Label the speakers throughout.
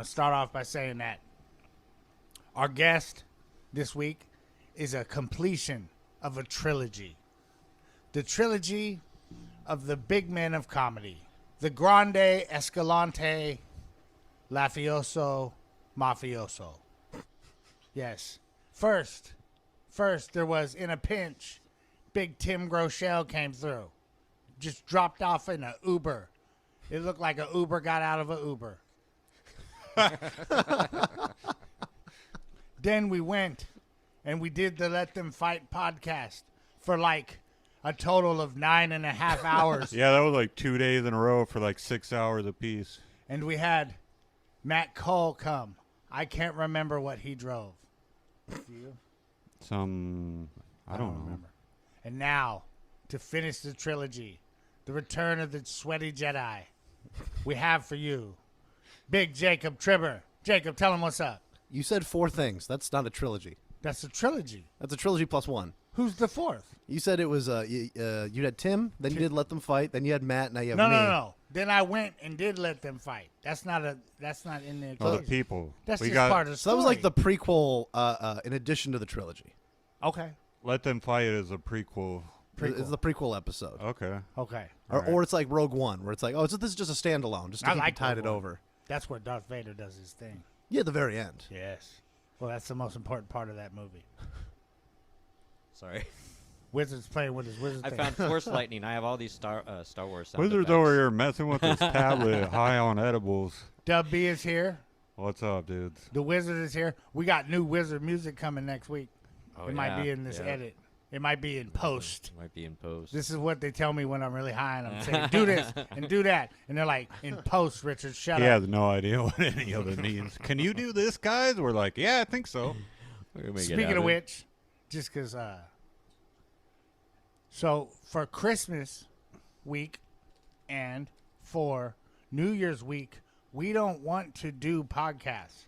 Speaker 1: I'll start off by saying that our guest this week is a completion of a trilogy. The trilogy of the big men of comedy. The Grande Escalante Lafioso Mafioso. Yes. First, there was In a Pinch. Big Tim Groeschel came through. Just dropped off in an Uber. It looked like an Uber got out of an Uber. Then we went and we did the Let Them Fight podcast for like a total of 9.5 hours.
Speaker 2: Yeah, that was like 2 days in a row for like 6 hours apiece.
Speaker 1: And we had Matt Cole come. I can't remember what he drove. Do you?
Speaker 2: I don't know.
Speaker 1: Remember. And now, to finish the trilogy, the return of the sweaty Jedi, we have for you Big Jacob Tribber. Jacob, tell him what's up.
Speaker 3: You said 4 things. That's not a trilogy.
Speaker 1: That's a trilogy.
Speaker 3: That's a trilogy plus 1.
Speaker 1: Who's the fourth?
Speaker 3: You said it was you had Tim, then you did Let Them Fight, then you had Matt, now you have me.
Speaker 1: No. Then I went and did Let Them Fight. That's not in the
Speaker 2: Oh, the people.
Speaker 1: That's
Speaker 2: we
Speaker 1: just
Speaker 2: got
Speaker 1: part of the
Speaker 3: So
Speaker 1: story.
Speaker 3: that was like the prequel in addition to the trilogy.
Speaker 1: Okay.
Speaker 2: Let Them Fight is a prequel.
Speaker 3: It's the prequel episode.
Speaker 2: Okay.
Speaker 1: Okay.
Speaker 3: Or it's like Rogue One, where it's like, this is just a standalone, just to keep it tied
Speaker 1: Rogue
Speaker 3: it
Speaker 1: One.
Speaker 3: over.
Speaker 1: That's where Darth Vader does his thing.
Speaker 3: Yeah, at the very end.
Speaker 1: Yes. Well, that's the most important part of that movie.
Speaker 4: Sorry.
Speaker 1: Wizard's playing with his wizard
Speaker 4: I
Speaker 1: thing.
Speaker 4: found Force Lightning. I have all these Star Wars sound
Speaker 2: Wizard's
Speaker 4: effects.
Speaker 2: over here messing with his tablet, high on edibles.
Speaker 1: Dub B is here.
Speaker 2: What's up, dudes?
Speaker 1: The Wizard is here. We got new Wizard music coming next week.
Speaker 4: Oh,
Speaker 1: it might be in this edit. It might be in post.
Speaker 4: Might be in post.
Speaker 1: This is what they tell me when I'm really high and I'm saying, do this and do that. And they're like, in post, Richard, shut
Speaker 2: He
Speaker 1: up.
Speaker 2: has no idea what any of it means. Can you do this, guys? We're like, yeah, I think so.
Speaker 1: Speaking of which, just because, so for Christmas week and for New Year's week, we don't want to do podcasts.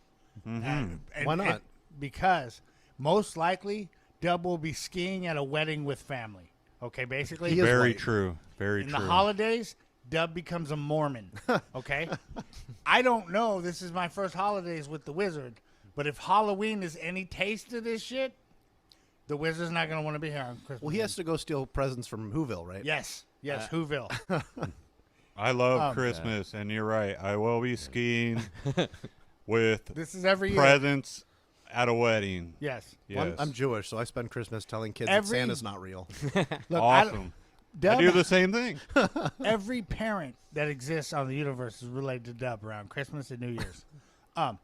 Speaker 1: And
Speaker 3: Why not?
Speaker 1: Because most likely, Dub will be skiing at a wedding with family. Okay, basically.
Speaker 3: He is
Speaker 2: Very
Speaker 3: white.
Speaker 2: true. Very
Speaker 1: In
Speaker 2: true.
Speaker 1: the holidays, Dub becomes a Mormon. Okay? I don't know. This is my first holidays with the Wizard. But if Halloween is any taste of this shit, the Wizard's not going to want to be here on Christmas.
Speaker 3: Well, he has to go steal presents from Whoville, right?
Speaker 1: Yes, Whoville.
Speaker 2: I love Christmas, and you're right. I will be skiing with
Speaker 1: This is every year.
Speaker 2: presents at a wedding.
Speaker 1: Yes.
Speaker 3: Well,
Speaker 2: Yes.
Speaker 3: I'm Jewish, so I spend Christmas telling kids
Speaker 1: Every-
Speaker 3: that Santa's not real.
Speaker 1: Look,
Speaker 2: Awesome. I
Speaker 1: Dub,
Speaker 2: do the same thing.
Speaker 1: every parent that exists on the universe is related to Dub around Christmas and New Year's.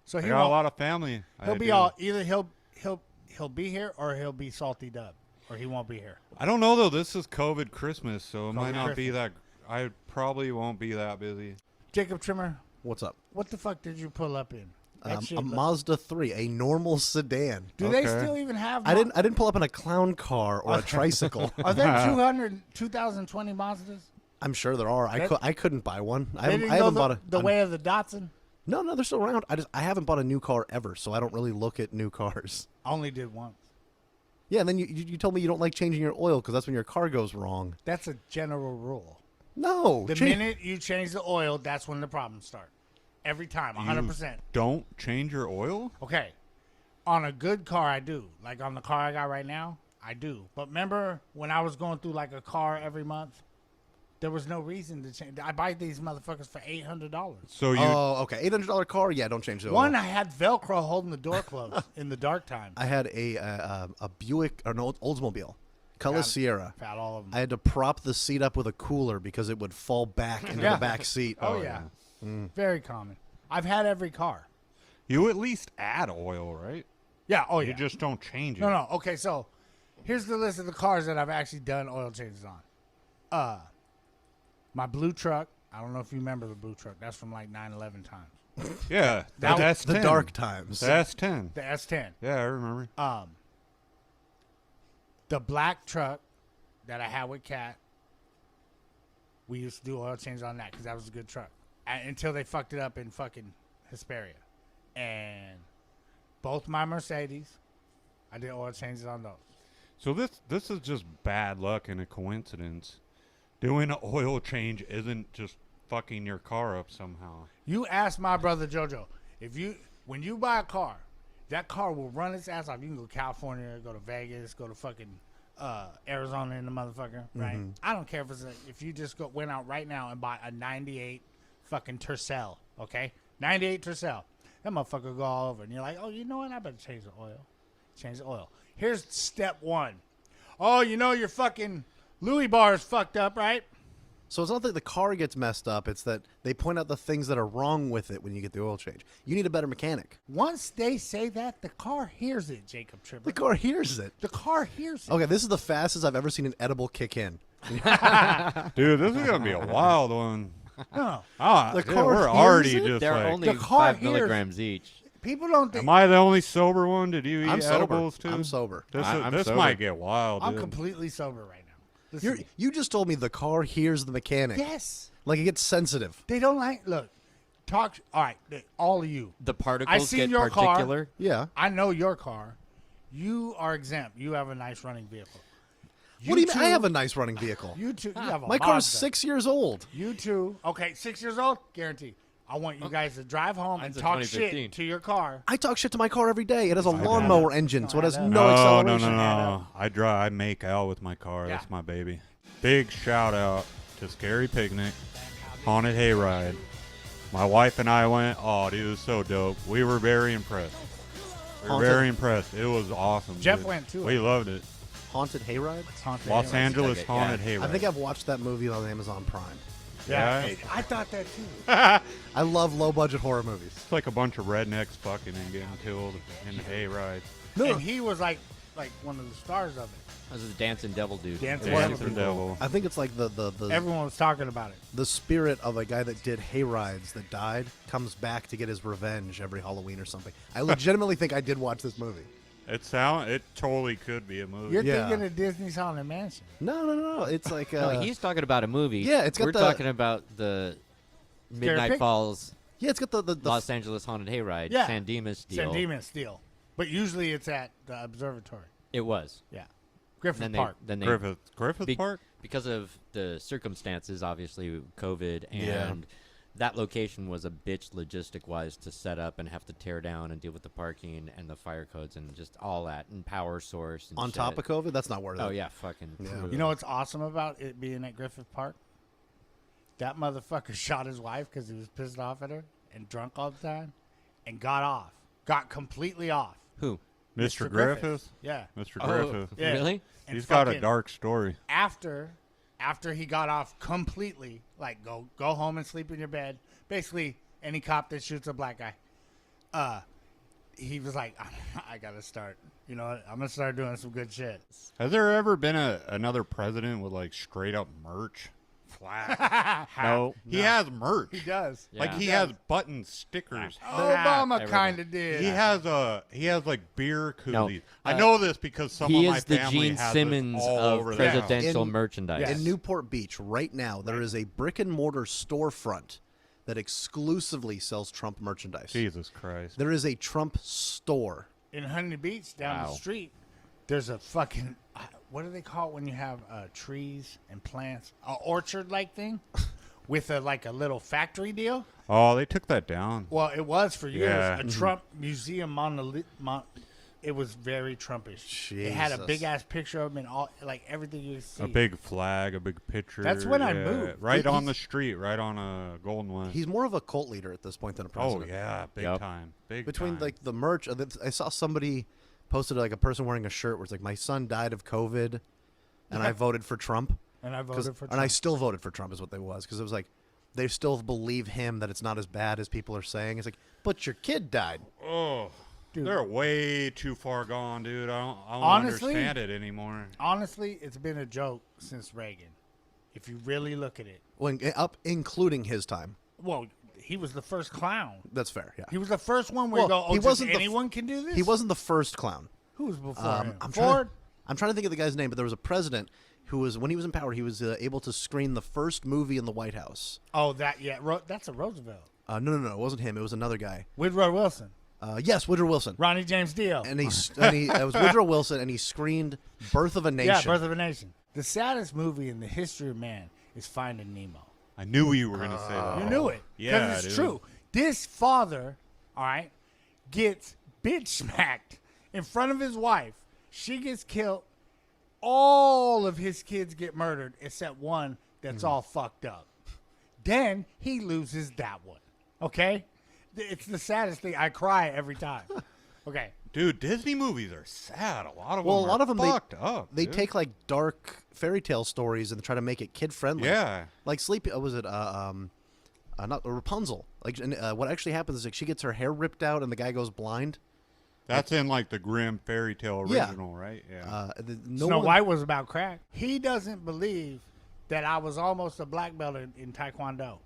Speaker 1: So
Speaker 2: I
Speaker 1: he
Speaker 2: got a
Speaker 1: won't,
Speaker 2: lot of family.
Speaker 1: he'll
Speaker 2: I
Speaker 1: be
Speaker 2: do.
Speaker 1: all either he'll be here or he'll be salty Dub or he won't be here.
Speaker 2: I don't know though. This is COVID Christmas, so it might
Speaker 1: COVID
Speaker 2: not be
Speaker 1: Christmas.
Speaker 2: that. I probably won't be that busy.
Speaker 1: Jacob Trimmer,
Speaker 3: What's up?
Speaker 1: what the fuck did you pull up in? That shit
Speaker 3: A
Speaker 1: look-
Speaker 3: Mazda 3, a normal sedan.
Speaker 1: Do they
Speaker 2: Okay.
Speaker 1: still even have?
Speaker 3: I didn't pull up in a clown car or a tricycle.
Speaker 1: Are there 2020 Mazdas?
Speaker 3: I'm sure there are. I couldn't buy one. I
Speaker 1: They
Speaker 3: haven't,
Speaker 1: didn't
Speaker 3: I haven't
Speaker 1: go
Speaker 3: bought
Speaker 1: the way of the Datsun.
Speaker 3: No, they're still around. I haven't bought a new car ever, so I don't really look at new cars.
Speaker 1: Only did once.
Speaker 3: Yeah, and then you told me you don't like changing your oil because that's when your car goes wrong.
Speaker 1: That's a general rule.
Speaker 3: No.
Speaker 1: The minute you change the oil, that's when the problems start. Every time, 100%.
Speaker 2: Don't change your oil.
Speaker 1: Okay. On a good car, I do. Like on the car I got right now, I do. But remember when I was going through like a car every month? There was no reason to change. I buy these motherfuckers for $800.
Speaker 2: So you
Speaker 3: Oh, okay. $800 car? Yeah, don't change the oil.
Speaker 1: One, I had Velcro holding the door closed in the dark time.
Speaker 3: I had a Buick or an Oldsmobile, Color Sierra.
Speaker 1: Found all of them.
Speaker 3: I had to prop the seat up with a cooler because it would fall back into
Speaker 1: Yeah.
Speaker 3: the back seat.
Speaker 1: Oh, yeah. Very common. I've had every car.
Speaker 2: you at least add oil, right?
Speaker 1: Yeah. Oh, yeah.
Speaker 2: You just don't change it.
Speaker 1: No. Okay, so here's the list of the cars that I've actually done oil changes on. My blue truck. I don't know if you remember the blue truck. That's from like 9/11 times.
Speaker 2: Yeah,
Speaker 1: That
Speaker 2: the
Speaker 1: was
Speaker 2: S10.
Speaker 3: The dark times.
Speaker 2: The S10.
Speaker 1: The S10.
Speaker 2: Yeah, I remember.
Speaker 1: The black truck that I had with Cat. We used to do oil changes on that because that was a good truck. Until they fucked it up in fucking Hesperia. And both my Mercedes, I did oil changes on those.
Speaker 2: So this is just bad luck and a coincidence. Doing an oil change isn't just fucking your car up somehow.
Speaker 1: You asked my brother JoJo, When you buy a car, that car will run its ass off. You can go to California, go to Vegas, go to fucking Arizona in the motherfucker, right? I don't care if you just went out right now and bought a 98 fucking Tercel, okay? 98 Tercel. That motherfucker go all over. And you're like, oh, you know what? I better change the oil. Change the oil. Here's step one. Oh, you know your fucking Louis bar is fucked up, right?
Speaker 3: So it's not that the car gets messed up. It's that they point out the things that are wrong with it when you get the oil change. You need a better mechanic.
Speaker 1: Once they say that, the car hears it, Jacob Tripper.
Speaker 3: The car hears it.
Speaker 1: The car hears it.
Speaker 3: Okay, this is the fastest I've ever seen an edible kick in.
Speaker 2: Dude, this is gonna be a wild one.
Speaker 1: No.
Speaker 3: The
Speaker 2: Dude,
Speaker 3: car
Speaker 2: we're
Speaker 3: hears
Speaker 2: already
Speaker 3: it?
Speaker 2: just
Speaker 4: They're
Speaker 2: like.
Speaker 4: only
Speaker 1: The car
Speaker 4: 5
Speaker 1: hears-
Speaker 4: milligrams each.
Speaker 1: People don't think.
Speaker 2: Am I the only sober one? Did you eat
Speaker 3: I'm sober.
Speaker 2: edibles too?
Speaker 3: I'm sober.
Speaker 4: I'm
Speaker 2: This
Speaker 4: sober.
Speaker 2: might get wild.
Speaker 1: I'm
Speaker 2: dude.
Speaker 1: completely sober right now. Listen,
Speaker 3: You just told me the car hears the mechanic.
Speaker 1: yes.
Speaker 3: Like it gets sensitive.
Speaker 1: They don't like. Look, talk. All right, all of you.
Speaker 4: The particles
Speaker 1: seen
Speaker 4: get
Speaker 1: your car.
Speaker 4: particular.
Speaker 3: Yeah.
Speaker 1: I know your car. You are exempt. You have a nice running vehicle.
Speaker 3: What do you mean? I
Speaker 1: two-
Speaker 3: have a nice running vehicle.
Speaker 1: You two. You have a
Speaker 3: My car's
Speaker 1: Mazda.
Speaker 3: 6 years old.
Speaker 1: You two. Okay, 6 years old. Guarantee. I want you guys to drive home and
Speaker 4: Mine's a
Speaker 1: talk
Speaker 4: 2015.
Speaker 1: shit to your car.
Speaker 3: I talk shit to my car every day. It has a
Speaker 2: got
Speaker 3: lawnmower engine, so it has
Speaker 1: No,
Speaker 3: no
Speaker 2: No,
Speaker 3: acceleration.
Speaker 2: no. I make out with my car.
Speaker 1: Yeah.
Speaker 2: That's my baby. Big shout out to Scary Picnic, Haunted Hayride. My wife and I went. Oh, dude, it was so dope. We were very impressed. We were
Speaker 3: Haunted-
Speaker 2: very impressed. It was awesome.
Speaker 1: Jeff
Speaker 2: dude.
Speaker 1: went too.
Speaker 2: We loved it.
Speaker 3: Haunted Hayride?
Speaker 1: Haunted
Speaker 2: Los
Speaker 1: Hayride.
Speaker 2: Angeles
Speaker 4: Yeah.
Speaker 2: Haunted Hayride.
Speaker 3: I think I've watched that movie on Amazon Prime.
Speaker 1: Yeah,
Speaker 2: Yeah.
Speaker 1: I thought that too.
Speaker 3: I love low-budget horror movies.
Speaker 2: It's like a bunch of rednecks fucking and getting killed in the hayride.
Speaker 1: And he was like one of the stars of it.
Speaker 4: This is a dancing devil dude.
Speaker 1: Dancing
Speaker 3: Well,
Speaker 2: Dancing Devil.
Speaker 3: I think it's like the
Speaker 1: Everyone was talking about it.
Speaker 3: the spirit of a guy that did hayrides that died comes back to get his revenge every Halloween or something. I legitimately think I did watch this movie.
Speaker 2: It totally could be a movie.
Speaker 1: You're
Speaker 3: Yeah.
Speaker 1: thinking of Disney's Haunted Mansion.
Speaker 3: No. It's like
Speaker 4: No, he's talking about a movie.
Speaker 3: Yeah, it's got
Speaker 4: We're
Speaker 3: the-
Speaker 4: talking about the Midnight
Speaker 1: Pick?
Speaker 4: Falls
Speaker 3: yeah, it's got the
Speaker 4: Los Angeles Haunted Hayride.
Speaker 1: Yeah.
Speaker 4: San Dimas deal.
Speaker 1: San Dimas deal. But usually it's at the observatory.
Speaker 4: It was.
Speaker 1: Yeah. Griffith
Speaker 4: Then
Speaker 1: Park.
Speaker 4: Then they
Speaker 2: Griffith
Speaker 4: be-
Speaker 2: Park?
Speaker 4: because of the circumstances, obviously COVID, and
Speaker 3: Yeah.
Speaker 4: that location was a bitch logistic wise to set up and have to tear down and deal with the parking and the fire codes and just all that and power source. And
Speaker 3: on
Speaker 4: shit.
Speaker 3: top of COVID. That's not worth it.
Speaker 4: Oh yeah, fucking.
Speaker 3: Yeah.
Speaker 4: brutal.
Speaker 1: You know what's awesome about it being at Griffith Park? That motherfucker shot his wife because he was pissed off at her and drunk all the time and got off. Got completely off.
Speaker 4: Who?
Speaker 2: Mr.
Speaker 1: Griffith.
Speaker 2: Griffith?
Speaker 1: Yeah.
Speaker 2: Mr.
Speaker 4: Oh,
Speaker 2: Griffith.
Speaker 1: Yeah.
Speaker 4: Really?
Speaker 1: And
Speaker 2: He's got a
Speaker 1: fucking
Speaker 2: dark story.
Speaker 1: After he got off completely, like go home and sleep in your bed. Basically, any cop that shoots a black guy, he was like, I gotta start. You know what? I'm gonna start doing some good shit.
Speaker 2: Has there ever been another president with like straight up merch? Flat.
Speaker 4: No.
Speaker 2: He has merch.
Speaker 1: He does.
Speaker 2: Like
Speaker 4: Yeah.
Speaker 2: he has button stickers.
Speaker 1: Obama
Speaker 4: everything.
Speaker 1: kind of did.
Speaker 2: He has like beer koozies.
Speaker 4: No.
Speaker 2: I know this because some
Speaker 4: He
Speaker 2: of my
Speaker 4: is the
Speaker 2: family
Speaker 4: Gene
Speaker 2: has
Speaker 4: Simmons
Speaker 2: this all
Speaker 4: of
Speaker 2: over their house.
Speaker 4: presidential
Speaker 3: In-
Speaker 4: merchandise.
Speaker 1: Yes.
Speaker 3: In Newport Beach, right now, there is a brick and mortar storefront that exclusively sells Trump merchandise.
Speaker 2: Jesus Christ.
Speaker 3: There is a Trump store.
Speaker 1: In Huntington Beach, down the
Speaker 4: Wow.
Speaker 1: street, there's a fucking what do they call it when you have trees and plants, an orchard-like thing, with a little factory deal.
Speaker 2: Oh, they took that down.
Speaker 1: Well, it was for years
Speaker 2: Yeah.
Speaker 1: a Trump museum it was very Trumpish. It had a
Speaker 3: Jesus.
Speaker 1: big ass picture of him and all everything you see.
Speaker 2: A big flag, a big picture.
Speaker 1: That's when I
Speaker 2: yeah.
Speaker 1: moved.
Speaker 2: Right on
Speaker 3: He's-
Speaker 2: the street, right on Golden West.
Speaker 3: He's more of a cult leader at this point than a
Speaker 2: Oh
Speaker 3: president.
Speaker 2: yeah, big
Speaker 4: Yep.
Speaker 2: time. Big
Speaker 3: Between
Speaker 2: time.
Speaker 3: like the merch, I saw somebody posted like a person wearing a shirt where it's like, my son died of COVID, and I voted for Trump.
Speaker 1: and I
Speaker 3: 'Cause-
Speaker 1: voted for Trump.
Speaker 3: And I still voted for Trump is what they was, because it was like they still believe him that it's not as bad as people are saying. It's like, but your kid died.
Speaker 2: Oh,
Speaker 1: Dude.
Speaker 2: they're way too far gone, dude. I don't
Speaker 1: Honestly-
Speaker 2: understand it anymore.
Speaker 1: Honestly, it's been a joke since Reagan. If you really look at it.
Speaker 3: When including his time.
Speaker 1: Well, he was the first clown.
Speaker 3: That's fair. Yeah.
Speaker 1: He was the first one where
Speaker 3: Well,
Speaker 1: you go,
Speaker 3: he
Speaker 1: oh,
Speaker 3: wasn't
Speaker 1: just
Speaker 3: the f-
Speaker 1: anyone can do this?
Speaker 3: He wasn't the first clown.
Speaker 1: Who was before him?
Speaker 3: I'm
Speaker 1: Ford?
Speaker 3: trying to think of the guy's name, but there was a president who was, when he was in power, he was able to screen the first movie in the White House.
Speaker 1: Oh, that's a Roosevelt.
Speaker 3: No, it wasn't him. It was another guy.
Speaker 1: Woodrow Wilson.
Speaker 3: Yes, Woodrow Wilson.
Speaker 1: Ronnie James Dio.
Speaker 3: And it was Woodrow Wilson, and he screened Birth of a Nation.
Speaker 1: Yeah, Birth of a Nation. The saddest movie in the history of man is Finding Nemo.
Speaker 2: I knew you were gonna say that.
Speaker 1: You knew it.
Speaker 2: yeah,
Speaker 1: Because it's
Speaker 3: Oh,
Speaker 2: dude.
Speaker 1: true. This father, all right, gets bitch smacked in front of his wife. She gets killed. All of his kids get murdered except one that's all fucked up. Then he loses that one. Okay? It's the saddest thing. I cry every time. Okay.
Speaker 2: Dude, Disney movies are sad. A lot of
Speaker 3: Well,
Speaker 2: them
Speaker 3: a lot of them
Speaker 2: fucked up.
Speaker 3: they
Speaker 2: dude.
Speaker 3: take like dark fairy tale stories and try to make it kid friendly.
Speaker 2: Yeah.
Speaker 3: Like Sleepy, was it not Rapunzel? Like what actually happens is like she gets her hair ripped out and the guy goes blind.
Speaker 2: That's in like the Grimm fairy tale
Speaker 3: Yeah.
Speaker 2: original, right? Yeah.
Speaker 1: Snow White was about crack. He doesn't believe that I was almost a black belt in Taekwondo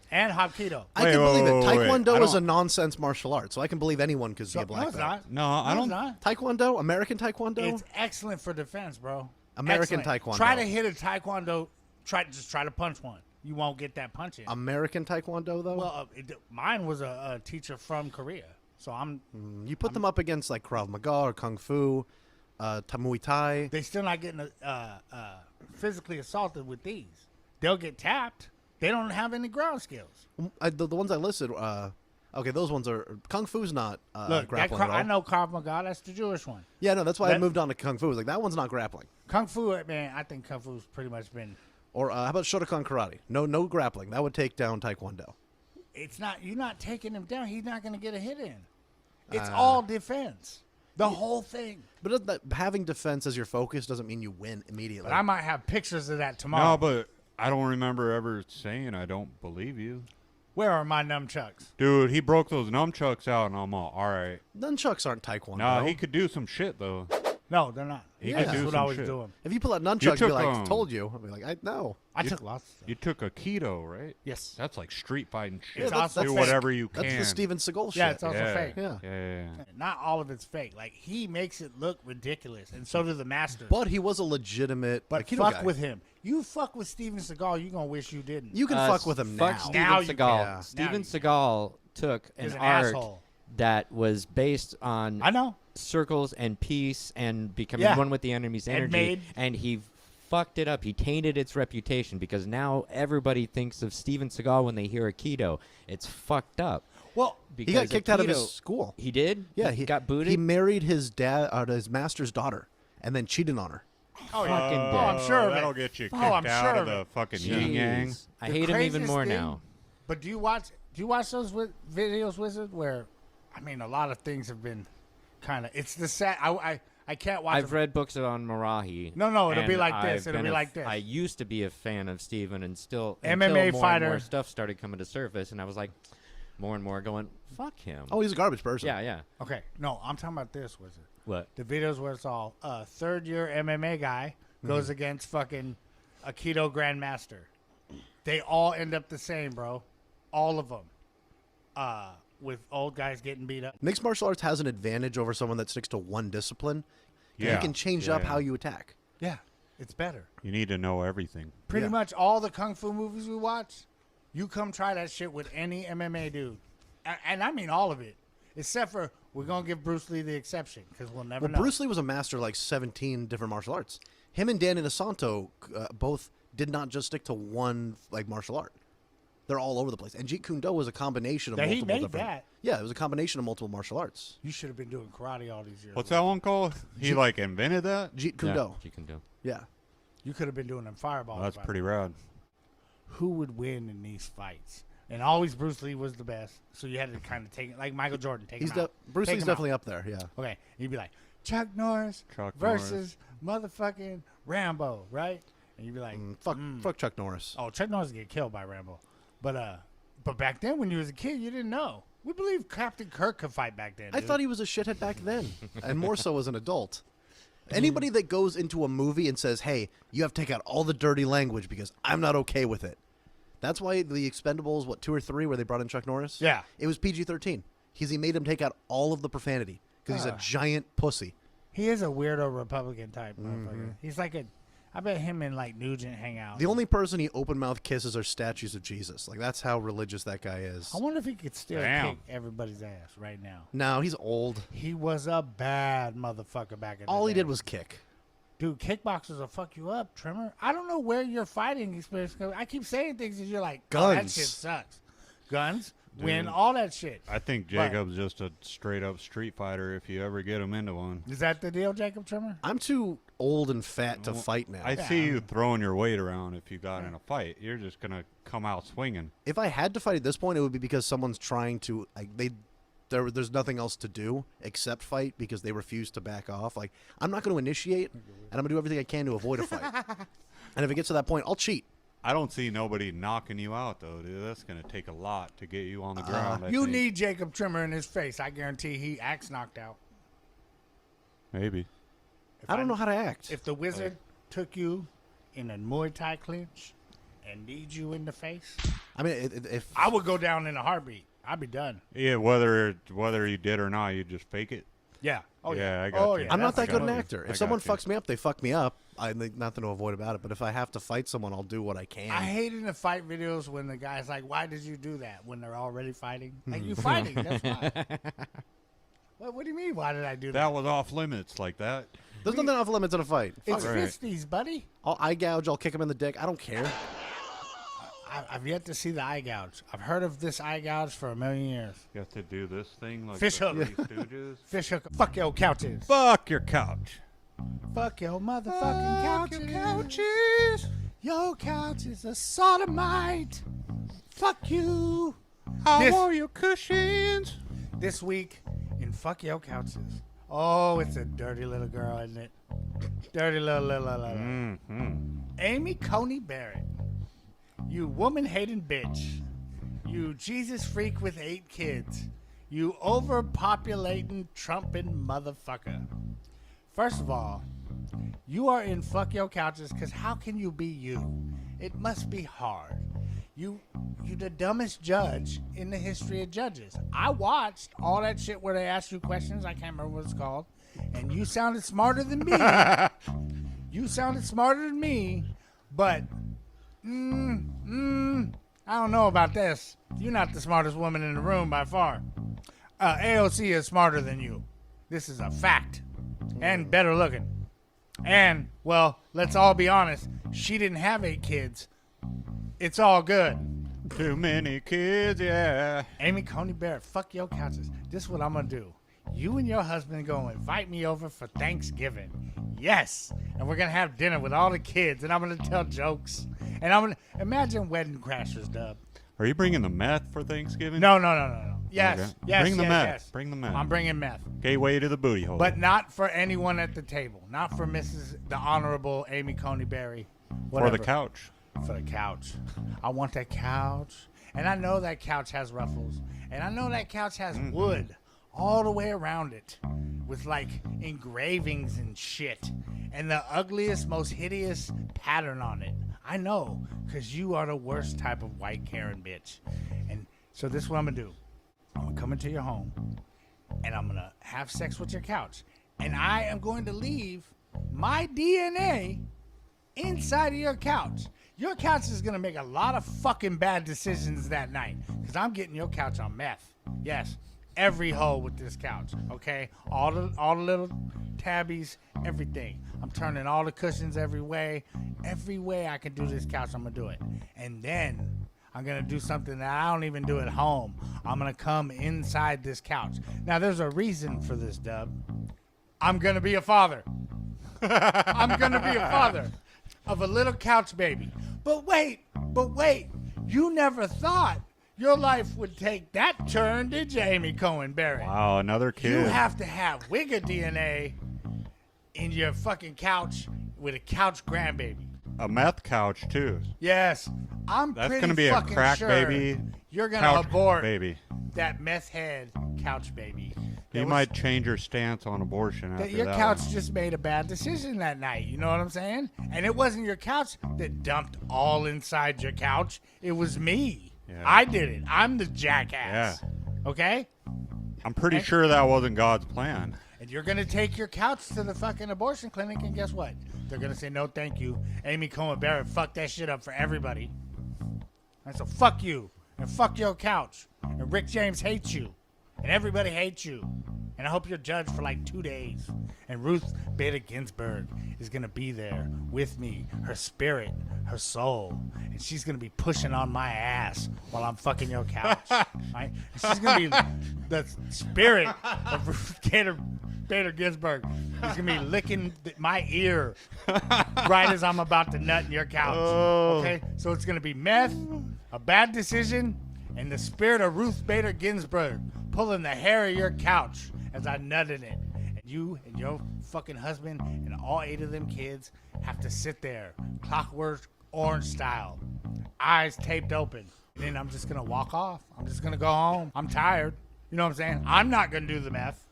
Speaker 1: and Hapkido.
Speaker 3: I
Speaker 2: Wait,
Speaker 3: can
Speaker 2: wait,
Speaker 3: believe it.
Speaker 2: wait, wait.
Speaker 3: Taekwondo
Speaker 2: I
Speaker 3: is a
Speaker 2: don't-
Speaker 3: nonsense martial art, so I can believe anyone could be a
Speaker 1: No,
Speaker 3: black
Speaker 1: it's
Speaker 3: belt.
Speaker 1: not.
Speaker 2: No, I
Speaker 1: it's
Speaker 2: don't-
Speaker 1: not.
Speaker 3: Taekwondo, American Taekwondo.
Speaker 1: It's excellent for defense, bro.
Speaker 3: American
Speaker 1: Excellent.
Speaker 3: Taekwondo.
Speaker 1: Try to hit a Taekwondo. Try to punch one. You won't get that punch in.
Speaker 3: American Taekwondo, though.
Speaker 1: Well, mine was a teacher from Korea, so
Speaker 3: You put them up against like Krav Maga or Kung Fu, Muay Thai.
Speaker 1: they still not getting physically assaulted with these. They'll get tapped. They don't have any ground skills.
Speaker 3: The ones I listed, okay, those ones are Kung Fu's not
Speaker 1: Look, that
Speaker 3: grappling at all.
Speaker 1: I know Krav Maga. That's the Jewish one.
Speaker 3: Yeah, no, that's why I
Speaker 1: That-
Speaker 3: moved on to Kung Fu. I was like, that one's not grappling.
Speaker 1: Kung Fu, man, I think Kung Fu's pretty much been.
Speaker 3: Or how about Shotokan Karate? No grappling. That would take down Taekwondo.
Speaker 1: It's not. You're not taking him down. He's not going to get a hit in. It's all defense. The whole thing.
Speaker 3: But having defense as your focus doesn't mean you win immediately.
Speaker 1: But I might have pictures of that tomorrow.
Speaker 2: No, but I don't remember ever saying I don't believe you.
Speaker 1: Where are my nunchucks?
Speaker 2: Dude, he broke those nunchucks out, and I'm all right.
Speaker 3: Nunchucks aren't Taekwondo.
Speaker 2: Nah, he could do some shit, though.
Speaker 1: No, they're not.
Speaker 2: He
Speaker 3: could
Speaker 1: That's
Speaker 2: do
Speaker 1: what
Speaker 2: some
Speaker 1: I was
Speaker 2: shit.
Speaker 1: doing.
Speaker 3: If you pull out nunchucks,
Speaker 2: took,
Speaker 3: be like, told you. I'll be like, no.
Speaker 1: I
Speaker 2: You-
Speaker 1: took lots of stuff.
Speaker 2: You took a keto, right?
Speaker 1: Yes.
Speaker 2: That's like street fighting shit.
Speaker 1: It's also
Speaker 2: do
Speaker 1: fake.
Speaker 2: whatever you can.
Speaker 3: That's the Steven Seagal shit.
Speaker 1: Yeah, it's also
Speaker 2: yeah.
Speaker 1: fake.
Speaker 3: Yeah.
Speaker 2: Yeah.
Speaker 1: Not all of it's fake. Like, he makes it look ridiculous, and so do the masters.
Speaker 3: But he was a legitimate
Speaker 1: But
Speaker 3: Aikido
Speaker 1: fuck
Speaker 3: guy.
Speaker 1: with him. You fuck with Steven Seagal, you gonna wish you didn't.
Speaker 3: You can fuck with him
Speaker 4: fuck
Speaker 3: now.
Speaker 4: Steven
Speaker 1: Now you
Speaker 4: Seagal.
Speaker 1: can.
Speaker 3: Yeah.
Speaker 4: Steven
Speaker 1: Now you
Speaker 4: Seagal took
Speaker 1: He's
Speaker 4: an
Speaker 1: an
Speaker 4: art
Speaker 1: asshole.
Speaker 4: that was based on
Speaker 1: I know.
Speaker 4: circles and peace and becoming
Speaker 1: Yeah.
Speaker 4: one with the enemy's
Speaker 1: And
Speaker 4: energy,
Speaker 1: made-
Speaker 4: and he fucked it up. He tainted its reputation because now everybody thinks of Steven Seagal when they hear Aikido. It's fucked up.
Speaker 1: Well,
Speaker 3: He
Speaker 4: Because
Speaker 3: got kicked out of his
Speaker 4: Aikido-
Speaker 3: school.
Speaker 4: He did?
Speaker 3: Yeah,
Speaker 4: he got booted.
Speaker 3: He married his his master's daughter, and then cheated on her.
Speaker 1: oh,
Speaker 4: fucking
Speaker 1: yeah.
Speaker 4: dead.
Speaker 1: Oh, I'm sure of it.
Speaker 2: That'll get you kicked
Speaker 1: I'm
Speaker 2: out
Speaker 1: sure
Speaker 2: of
Speaker 1: of
Speaker 2: the
Speaker 1: it.
Speaker 2: fucking yin yang.
Speaker 4: Jeez. I
Speaker 1: The
Speaker 4: hate him even
Speaker 1: craziest
Speaker 4: more
Speaker 1: thing-
Speaker 4: now.
Speaker 1: But do you watch those videos, Wizard? Where, I mean, a lot of things have been kind of. It's the sad. I can't watch.
Speaker 4: I've
Speaker 1: them.
Speaker 4: read books on Marahi.
Speaker 1: No, it'll be
Speaker 4: and
Speaker 1: like this.
Speaker 4: I've
Speaker 1: It'll
Speaker 4: been
Speaker 1: be
Speaker 4: a
Speaker 1: like
Speaker 4: f-
Speaker 1: this.
Speaker 4: I used to be a fan of Steven and still
Speaker 1: MMA
Speaker 4: until more and
Speaker 1: fighter.
Speaker 4: more stuff started coming to surface, and I was like, more and more going, fuck him.
Speaker 3: Oh, he's a garbage person.
Speaker 4: yeah.
Speaker 1: Okay, no, I'm talking about this, Wizard.
Speaker 4: What?
Speaker 1: The videos where it's all third-year MMA guy goes against fucking Aikido Grandmaster. They all end up the same, bro. All of them. With old guys getting beat up.
Speaker 3: Mixed martial arts has an advantage over someone that sticks to one discipline.
Speaker 2: Yeah.
Speaker 3: You can change up how you attack.
Speaker 1: Yeah, it's better.
Speaker 2: You need to know everything.
Speaker 1: Pretty
Speaker 3: Yeah.
Speaker 1: much all the kung fu movies we watch, you come try that shit with any MMA dude, and I mean all of it, except for we're gonna give Bruce Lee the exception because we'll never
Speaker 3: Well,
Speaker 1: know.
Speaker 3: Bruce Lee was a master of like 17 different martial arts. Him and Danny DeSanto both did not just stick to one like martial art. They're all over the place. And Jeet Kune Do was a combination of
Speaker 1: That he
Speaker 3: multiple
Speaker 1: made
Speaker 3: different.
Speaker 1: that.
Speaker 3: Yeah, it was a combination of multiple martial arts.
Speaker 1: You should have been doing karate all these years.
Speaker 2: What's that one called? He like invented that?
Speaker 3: Jeet Kune
Speaker 4: Yeah,
Speaker 3: Do.
Speaker 4: you can do.
Speaker 3: Yeah.
Speaker 1: You could have been doing them fireballs.
Speaker 2: Oh, that's
Speaker 1: by
Speaker 2: pretty
Speaker 1: now.
Speaker 2: rad.
Speaker 1: Who would win in these fights? And always Bruce Lee was the best, so you had to kind of take it like Michael Jordan. Take
Speaker 3: He's
Speaker 1: him out.
Speaker 3: Bruce
Speaker 1: Take
Speaker 3: Lee's
Speaker 1: him out.
Speaker 3: definitely up there. Yeah.
Speaker 1: Okay, you'd be like Chuck Norris
Speaker 2: Chuck
Speaker 1: versus motherfucking Rambo, right? And you'd be like,
Speaker 3: Fuck Chuck Norris.
Speaker 1: oh, Chuck Norris would get killed by Rambo, but back then when you was a kid, you didn't know. We believe Captain Kirk could fight back then.
Speaker 3: I
Speaker 1: dude.
Speaker 3: thought he was a shithead back then, and more so as an adult. Anybody that goes into a movie and says, "Hey, you have to take out all the dirty language because I'm not okay with it," that's why the Expendables, 2 or 3, where they brought in Chuck Norris.
Speaker 1: Yeah.
Speaker 3: it was PG-13 because he made him take out all of the profanity because he's a giant pussy.
Speaker 1: he is a weirdo Republican type motherfucker. He's like I bet him and like Nugent hang out.
Speaker 3: The only person he open mouth kisses are statues of Jesus. Like that's how religious that guy is.
Speaker 1: I wonder if he could still
Speaker 2: Damn.
Speaker 1: kick everybody's ass right now.
Speaker 3: No, he's old.
Speaker 1: He was a bad motherfucker back in the
Speaker 3: All he
Speaker 1: day.
Speaker 3: did was kick.
Speaker 1: Dude, kickboxers will fuck you up, Trimmer. I don't know where your fighting experience goes. I keep saying things and you're like, oh, that
Speaker 3: Guns.
Speaker 1: shit sucks. Guns? win,
Speaker 2: Dude.
Speaker 1: all that shit.
Speaker 2: I think Jacob's just a straight up street fighter if you ever get him into one.
Speaker 1: Is that the deal, Jacob Trimmer?
Speaker 3: I'm too old and fat to fight now.
Speaker 2: I see you throwing your weight around if you got in a fight. You're just going to come out swinging.
Speaker 3: If I had to fight at this point, it would be because someone's trying to there's nothing else to do except fight because they refuse to back off. Like, I'm not going to initiate, and I'm going to do everything I can to avoid a fight. And if it gets to that point, I'll cheat.
Speaker 2: I don't see nobody knocking you out, though, dude. That's going to take a lot to get you on the ground. I
Speaker 1: You
Speaker 2: think.
Speaker 1: need Jacob Trimmer in his face. I guarantee he acts knocked out.
Speaker 2: Maybe.
Speaker 3: I don't know how to act.
Speaker 1: If the wizard took you in a Muay Thai clinch and kneed you in the face,
Speaker 3: I mean, if
Speaker 1: I would go down in a heartbeat. I'd be done.
Speaker 2: Yeah, whether you did or not, you just fake it.
Speaker 1: Yeah. Oh, yeah.
Speaker 2: Yeah, I got
Speaker 1: oh,
Speaker 2: you.
Speaker 1: yeah.
Speaker 3: I'm not
Speaker 1: That's
Speaker 3: that good an
Speaker 1: good.
Speaker 3: actor.
Speaker 2: I
Speaker 3: If someone
Speaker 2: got you.
Speaker 3: fucks me up, they fuck me up. I think nothing to avoid about it. But if I have to fight someone, I'll do what I can.
Speaker 1: I hate in the fight videos when the guy's like, why did you do that? When they're already fighting. Like, you fighting. That's why. What do you mean, why did I do that?
Speaker 2: That was off limits like that.
Speaker 3: There's nothing off limits in a fight.
Speaker 1: It's
Speaker 2: Right.
Speaker 1: fisties, buddy.
Speaker 3: I'll eye gouge. I'll kick him in the dick. I don't care.
Speaker 1: I've yet to see the eye gouge. I've heard of this eye gouge for a million years.
Speaker 2: You have to do this thing like
Speaker 1: Fish
Speaker 2: the
Speaker 1: hook.
Speaker 2: Three Stooges.
Speaker 1: Fish hook. Fuck your couches.
Speaker 2: Fuck your couch.
Speaker 1: Fuck your motherfucking couches. Your couch is a sodomite. Fuck you.
Speaker 2: I
Speaker 1: This-
Speaker 2: want your cushions.
Speaker 1: This week in Fuck Your Couches. Oh, it's a dirty little girl, isn't it? Dirty little.
Speaker 2: Mm-hmm.
Speaker 1: Amy Coney Barrett. You woman-hating bitch. You Jesus freak with 8 kids. You overpopulating trumping motherfucker. First of all, you are in Fuck Your Couches because how can you be you? It must be hard. You the dumbest judge in the history of judges. I watched all that shit where they ask you questions. I can't remember what it's called. And you sounded smarter than me. You sounded smarter than me, but I don't know about this. You're not the smartest woman in the room by far. AOC is smarter than you. This is a fact. And better looking. And, well, let's all be honest. She didn't have 8 kids. It's all good.
Speaker 2: Too many kids, yeah.
Speaker 1: Amy Coney Barrett, fuck your couches. This is what I'm going to do. You and your husband go invite me over for Thanksgiving. Yes. And we're going to have dinner with all the kids. And I'm going to tell jokes. And I'm going to imagine Wedding Crashers, Dub.
Speaker 2: Are you bringing the meth for Thanksgiving?
Speaker 1: No. Yes.
Speaker 2: Okay.
Speaker 1: Yes.
Speaker 2: Bring the
Speaker 1: yes,
Speaker 2: meth.
Speaker 1: yes.
Speaker 2: Bring the meth.
Speaker 1: I'm bringing meth.
Speaker 2: Gateway to the booty hole.
Speaker 1: But not for anyone at the table. Not for Mrs. the Honorable Amy Coney Barry.
Speaker 2: for the couch.
Speaker 1: For the couch. I want that couch. And I know that couch has ruffles. And I know that couch has wood all the way around it. With like engravings and shit. And the ugliest, most hideous pattern on it. I know. Because you are the worst type of white Karen bitch. And so this is what I'm going to do. I'm going to come into your home. And I'm going to have sex with your couch. And I am going to leave my DNA inside of your couch. Your couch is going to make a lot of fucking bad decisions that night. Because I'm getting your couch on meth. Yes. Every hole with this couch. Okay? All the little tabbies. Everything. I'm turning all the cushions every way. Every way I can do this couch, I'm going to do it. And then I'm going to do something that I don't even do at home. I'm going to come inside this couch. Now, there's a reason for this, Dub. I'm going to be a father. I'm going to be a father of a little couch baby. But wait. You never thought your life would take that turn, did you, Amy Cohen Barrett?
Speaker 2: Wow, another kid.
Speaker 1: You have to have Wigger DNA in your fucking couch with a couch grandbaby.
Speaker 2: a meth couch too.
Speaker 1: Yes. I'm
Speaker 2: That's
Speaker 1: pretty
Speaker 2: gonna be a
Speaker 1: fucking
Speaker 2: crack
Speaker 1: sure
Speaker 2: baby.
Speaker 1: You're going
Speaker 2: Couch
Speaker 1: to abort
Speaker 2: baby.
Speaker 1: that meth head couch baby.
Speaker 2: You might change your stance on abortion after
Speaker 1: That your
Speaker 2: that
Speaker 1: couch
Speaker 2: one.
Speaker 1: just made a bad decision that night. You know what I'm saying? And it wasn't your couch that dumped all inside your couch. It was me.
Speaker 2: Yeah.
Speaker 1: I did it. I'm the jackass.
Speaker 2: Yeah.
Speaker 1: Okay?
Speaker 2: I'm pretty sure that wasn't God's plan.
Speaker 1: And you're going to take your couch to the fucking abortion clinic, and guess what? They're going to say, no, thank you. Amy Cohen Barrett fucked that shit up for everybody. And so fuck you. And fuck your couch. And Rick James hates you. And everybody hates you. And I hope you're judged for like 2 days. And Ruth Bader Ginsburg is going to be there with me, her spirit, her soul. And she's going to be pushing on my ass while I'm fucking your couch. Right? And she's going to be the spirit of Ruth Bader Ginsburg. He's going to be licking my ear right as I'm about to nut in your couch. Okay? So it's going to be meth, a bad decision, and the spirit of Ruth Bader Ginsburg pulling the hair of your couch as I nut in it. And you and your fucking husband and all 8 of them kids have to sit there, Clockwork Orange style, eyes taped open. And then I'm just going to walk off. I'm just going to go home. I'm tired. You know what I'm saying? I'm not going to do the meth.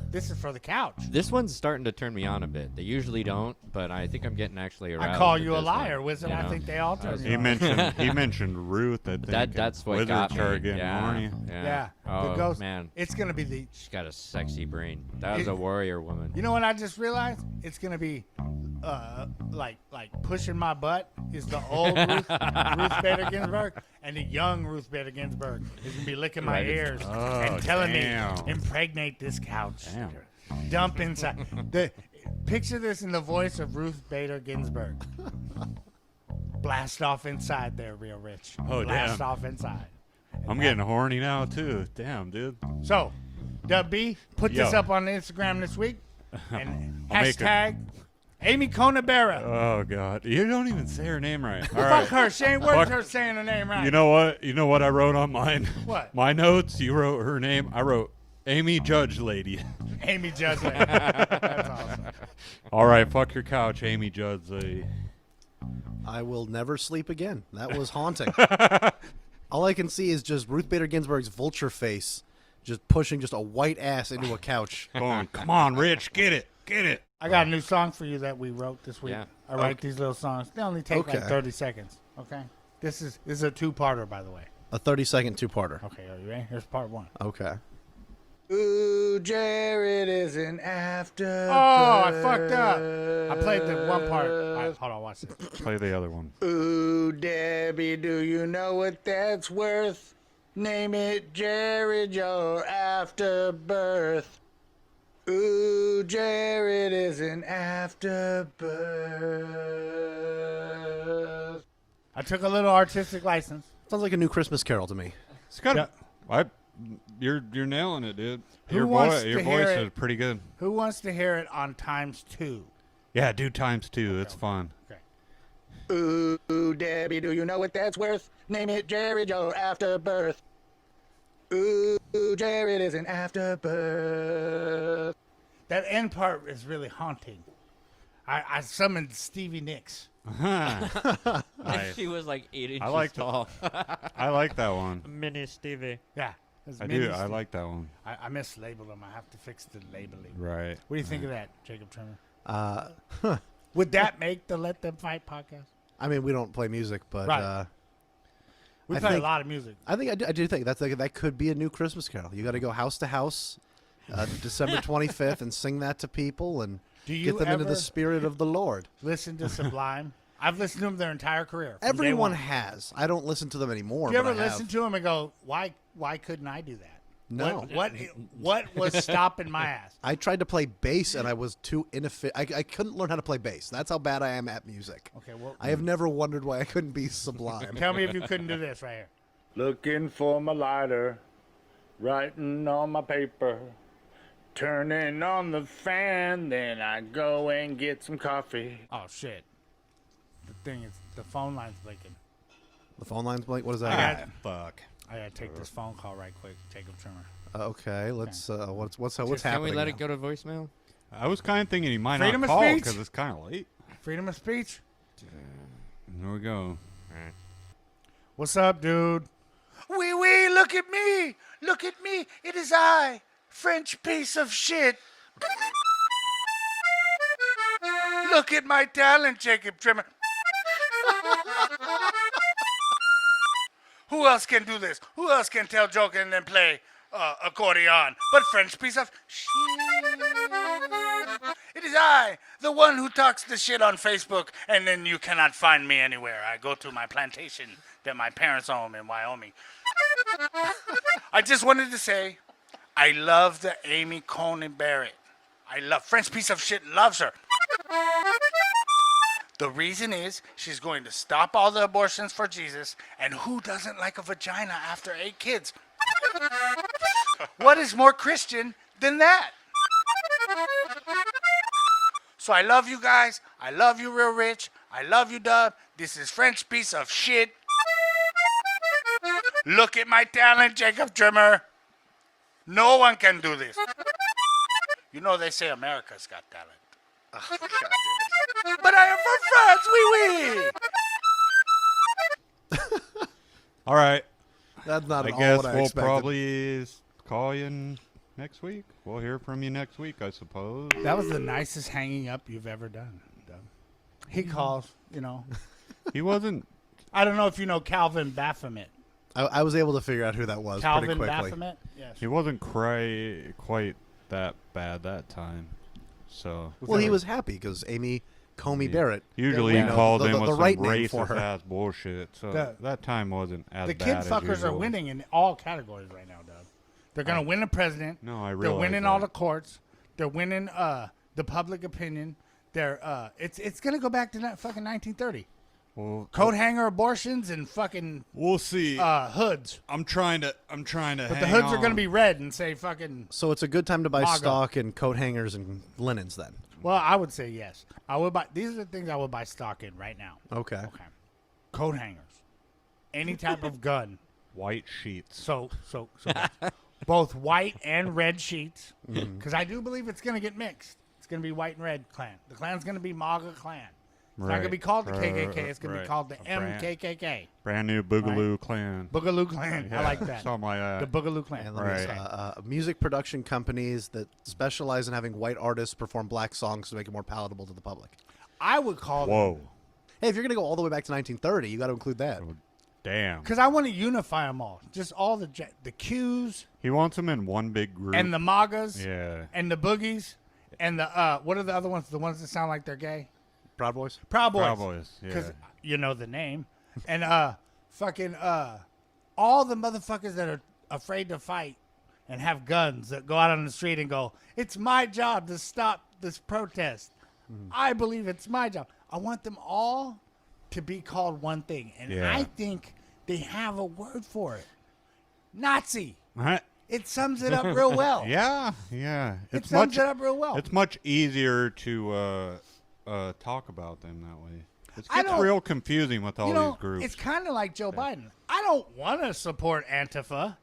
Speaker 1: This is for the couch.
Speaker 4: This one's starting to turn me on a bit. They usually don't, but I think I'm getting actually aroused.
Speaker 1: I call
Speaker 4: with
Speaker 1: you a
Speaker 4: this
Speaker 1: liar,
Speaker 4: one,
Speaker 1: Wizard.
Speaker 4: you
Speaker 1: I
Speaker 4: know?
Speaker 1: think they all turn
Speaker 2: He
Speaker 1: you on.
Speaker 2: mentioned Ruth. I think
Speaker 4: That's what
Speaker 2: Wizards
Speaker 4: got me.
Speaker 2: are getting
Speaker 4: Yeah,
Speaker 2: horny.
Speaker 1: Yeah.
Speaker 4: Oh,
Speaker 1: the ghost.
Speaker 4: man.
Speaker 1: It's going to be the...
Speaker 4: She's got a sexy brain. That was a warrior woman.
Speaker 1: You know what I just realized? It's going to be like pushing my butt is the old Ruth Bader Ginsburg, and the young Ruth Bader Ginsburg is going to be licking my
Speaker 4: Right.
Speaker 1: ears
Speaker 2: Oh,
Speaker 1: and telling
Speaker 2: damn.
Speaker 1: me, impregnate this couch.
Speaker 2: Damn.
Speaker 1: Dump inside. Picture this in the voice of Ruth Bader Ginsburg. Blast off inside there, real rich.
Speaker 2: Oh,
Speaker 1: Blast
Speaker 2: damn.
Speaker 1: off inside.
Speaker 2: I'm getting horny now too. Damn, dude.
Speaker 1: So, W, put this
Speaker 2: Yo.
Speaker 1: up on Instagram this week. And
Speaker 2: I'll make
Speaker 1: hashtag Amy Conabera.
Speaker 2: Oh God, you don't even say her name right. All
Speaker 1: Fuck
Speaker 2: right.
Speaker 1: her. She ain't worth
Speaker 2: Fuck-
Speaker 1: her saying her name right.
Speaker 2: You know what? You know what I wrote on mine?
Speaker 1: What?
Speaker 2: My notes. You wrote her name. I wrote Amy Judge Lady.
Speaker 1: Amy Judge Lady. That's awesome.
Speaker 2: All right, fuck your couch, Amy Judge Lady.
Speaker 3: I will never sleep again. That was haunting. All I can see is just Ruth Bader Ginsburg's vulture face just pushing just a white ass into a couch.
Speaker 2: Going, come on, Rich, get it, get it.
Speaker 1: I got a new song for you that we wrote this week.
Speaker 4: Yeah.
Speaker 1: I write these little songs. They only take like
Speaker 3: Okay.
Speaker 1: 30 seconds. Okay? This is a two-parter, by the way.
Speaker 3: A 30-second two-parter.
Speaker 1: Okay, are you ready? Here's part 1.
Speaker 3: Okay.
Speaker 1: Ooh, Jared is an after. Oh, I fucked up. I played the one part. All right, hold on, watch this.
Speaker 2: Play the other one.
Speaker 1: Ooh, Debbie, do you know what that's worth? Name it Jared, your afterbirth. Ooh, Jared is an afterbirth. I took a little artistic license.
Speaker 3: Sounds like a new Christmas carol to me.
Speaker 2: It's got.
Speaker 1: Yeah.
Speaker 2: You're nailing it, dude.
Speaker 1: Who
Speaker 2: Your
Speaker 1: wants
Speaker 2: your
Speaker 1: to hear
Speaker 2: voice
Speaker 1: it?
Speaker 2: is pretty good.
Speaker 1: Who wants to hear it on ×2?
Speaker 2: Yeah, do ×2. It's fun.
Speaker 1: Okay. Ooh, Debbie, do you know what that's worth? Name it Jared, your afterbirth. Ooh, Jared is an afterbirth. That end part is really haunting. I summoned Stevie Nicks.
Speaker 2: Nice.
Speaker 4: She was like 8 inches
Speaker 2: I like
Speaker 4: tall.
Speaker 2: I like that one.
Speaker 4: Mini Stevie.
Speaker 1: Yeah. it's
Speaker 2: I
Speaker 1: mini
Speaker 2: do. I
Speaker 1: Stevie.
Speaker 2: like that one.
Speaker 1: I mislabeled them. I have to fix the labeling.
Speaker 2: Right.
Speaker 1: What do you think of that, Jacob Turner?
Speaker 3: Huh.
Speaker 1: Would that make the Let Them Fight podcast?
Speaker 3: I mean, we don't play music, but
Speaker 1: Right. We
Speaker 3: I
Speaker 1: play
Speaker 3: think-
Speaker 1: a lot of music.
Speaker 3: I do think that could be a new Christmas carol. You got to go house to house, December 25th, and sing that to people and
Speaker 1: Do you
Speaker 3: get them into
Speaker 1: ever
Speaker 3: the spirit of the Lord.
Speaker 1: listen to Sublime? I've listened to them their entire career. from day
Speaker 3: Everyone
Speaker 1: one.
Speaker 3: has. I don't listen to them anymore.
Speaker 1: Do you
Speaker 3: but
Speaker 1: ever
Speaker 3: I
Speaker 1: listen
Speaker 3: have.
Speaker 1: to them and go, why couldn't I do that?
Speaker 3: No.
Speaker 1: What was stopping my ass?
Speaker 3: I tried to play bass and I was too inefficient. I couldn't learn how to play bass. That's how bad I am at music.
Speaker 1: Okay, well,
Speaker 3: I have never wondered why I couldn't be sublime.
Speaker 1: tell me if you couldn't do this right here.
Speaker 5: Looking for my lighter, writing on my paper, turning on the fan, then I go and get some coffee.
Speaker 1: Oh shit! The thing is, the phone line's blinking.
Speaker 3: The phone line's blank. What is
Speaker 1: I
Speaker 3: that?
Speaker 1: got-
Speaker 2: Fuck.
Speaker 1: I gotta take this phone call right quick, Jacob Trimmer.
Speaker 3: Okay, let's. What's
Speaker 4: Can
Speaker 3: happening?
Speaker 4: we let
Speaker 3: now?
Speaker 4: it go to voicemail?
Speaker 2: I was kind of thinking he might
Speaker 1: Freedom
Speaker 2: not
Speaker 1: of
Speaker 2: call
Speaker 1: speech?
Speaker 2: because it's kind of late.
Speaker 1: Freedom of speech.
Speaker 2: There we go.
Speaker 1: What's up, dude? Wee, look at me! Look at me! It is I, French piece of shit. Look at my talent, Jacob Trimmer. Who else can do this? Who else can tell joke and then play accordion? But French piece of shit. It is I, the one who talks the shit on Facebook, and then you cannot find me anywhere. I go to my plantation that my parents own in Wyoming. I just wanted to say, I love the Amy Coney Barrett. I love French piece of shit loves her. The reason is she's going to stop all the abortions for Jesus, and who doesn't like a vagina after 8 kids? What is more Christian than that? So I love you guys. I love you, Real Rich. I love you, Dub. This is French piece of shit. Look at my talent, Jacob Trimmer. No one can do this. You know they say America's got talent.
Speaker 3: Oh, God damn it.
Speaker 1: But I am from France, wee wee.
Speaker 2: All right.
Speaker 3: That's not
Speaker 2: I
Speaker 3: at all
Speaker 2: guess
Speaker 3: what I
Speaker 2: we'll
Speaker 3: expected.
Speaker 2: probably call you next week. We'll hear from you next week, I suppose.
Speaker 1: That was the nicest hanging up you've ever done, Dub. He calls,
Speaker 2: He wasn't.
Speaker 1: I don't know if you know Calvin Baphomet.
Speaker 3: I was able to figure out who that was
Speaker 1: Calvin
Speaker 3: pretty quickly.
Speaker 1: Baphomet? Yes.
Speaker 2: He wasn't quite that bad that time. So
Speaker 3: Well, he was happy because Amy Comey Barrett.
Speaker 2: usually
Speaker 1: Yeah.
Speaker 2: he calls
Speaker 3: The-
Speaker 2: in
Speaker 3: the-
Speaker 2: with
Speaker 3: the
Speaker 2: some
Speaker 3: right name for her.
Speaker 2: racist ass bullshit. So that time wasn't as
Speaker 1: The
Speaker 2: bad
Speaker 1: kid
Speaker 2: as
Speaker 1: fuckers are
Speaker 2: usual.
Speaker 1: winning in all categories right now, Dub. They're going to win the president.
Speaker 2: No, I
Speaker 1: They're
Speaker 2: realize
Speaker 1: winning
Speaker 2: that.
Speaker 1: all the courts. They're winning the public opinion. They're it's going to go back to that fucking 1930.
Speaker 2: Well,
Speaker 1: Coat hanger abortions and fucking
Speaker 2: we'll see.
Speaker 1: hoods.
Speaker 2: I'm trying to.
Speaker 1: But the hoods are going to be red and say fucking.
Speaker 3: So it's a good time to buy
Speaker 1: MAGA.
Speaker 3: stock and coat hangers and linens then.
Speaker 1: Well, I would say yes. I would buy. These are the things I would buy stock in right now.
Speaker 3: Okay.
Speaker 1: Okay. Coat hangers, any type of gun.
Speaker 2: white sheets.
Speaker 1: So both white and red sheets, because I do believe it's going to get mixed. It's going to be white and red clan. The clan's going to be MAGA clan. It's not going to be called the KKK. It's going to be called the MKKK.
Speaker 2: Brand new Boogaloo clan.
Speaker 1: Boogaloo clan. I
Speaker 2: Yeah,
Speaker 1: like that.
Speaker 2: Something like that.
Speaker 1: The Boogaloo clan.
Speaker 3: And let me
Speaker 2: Right.
Speaker 3: say, music production companies that specialize in having white artists perform black songs to make it more palatable to the public.
Speaker 1: I would call them.
Speaker 2: Whoa.
Speaker 3: Hey, if you're going to go all the way back to 1930, you got to include that.
Speaker 2: Damn.
Speaker 1: Because I want to unify them all. Just all the Qs
Speaker 2: He wants them in one big group.
Speaker 1: and the MAGAs
Speaker 2: Yeah.
Speaker 1: and the boogies and the, what are the other ones? The ones that sound like they're gay?
Speaker 3: Proud Boys?
Speaker 1: Proud Boys.
Speaker 2: Proud Boys, yeah.
Speaker 1: Because you know the name. And fucking all the motherfuckers that are afraid to fight and have guns that go out on the street and go, it's my job to stop this protest. I believe it's my job. I want them all to be called one thing. And
Speaker 2: Yeah.
Speaker 1: I think they have a word for it. Nazi.
Speaker 2: Huh?
Speaker 1: It sums it up real well.
Speaker 2: Yeah, yeah.
Speaker 1: It sums it up real well.
Speaker 2: It's much easier to talk about them that way. It
Speaker 1: I
Speaker 2: gets
Speaker 1: don't-
Speaker 2: real confusing with all
Speaker 1: you know,
Speaker 2: these groups.
Speaker 1: it's kind of like Joe Biden. I don't want to support Antifa,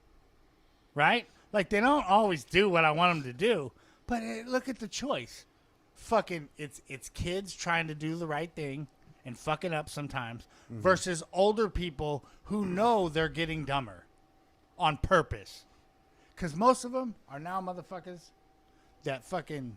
Speaker 1: right? Like, they don't always do what I want them to do, but look at the choice. Fucking, it's kids trying to do the right thing and fucking up sometimes versus older people who know they're getting dumber on purpose. Because most of them are now motherfuckers that fucking,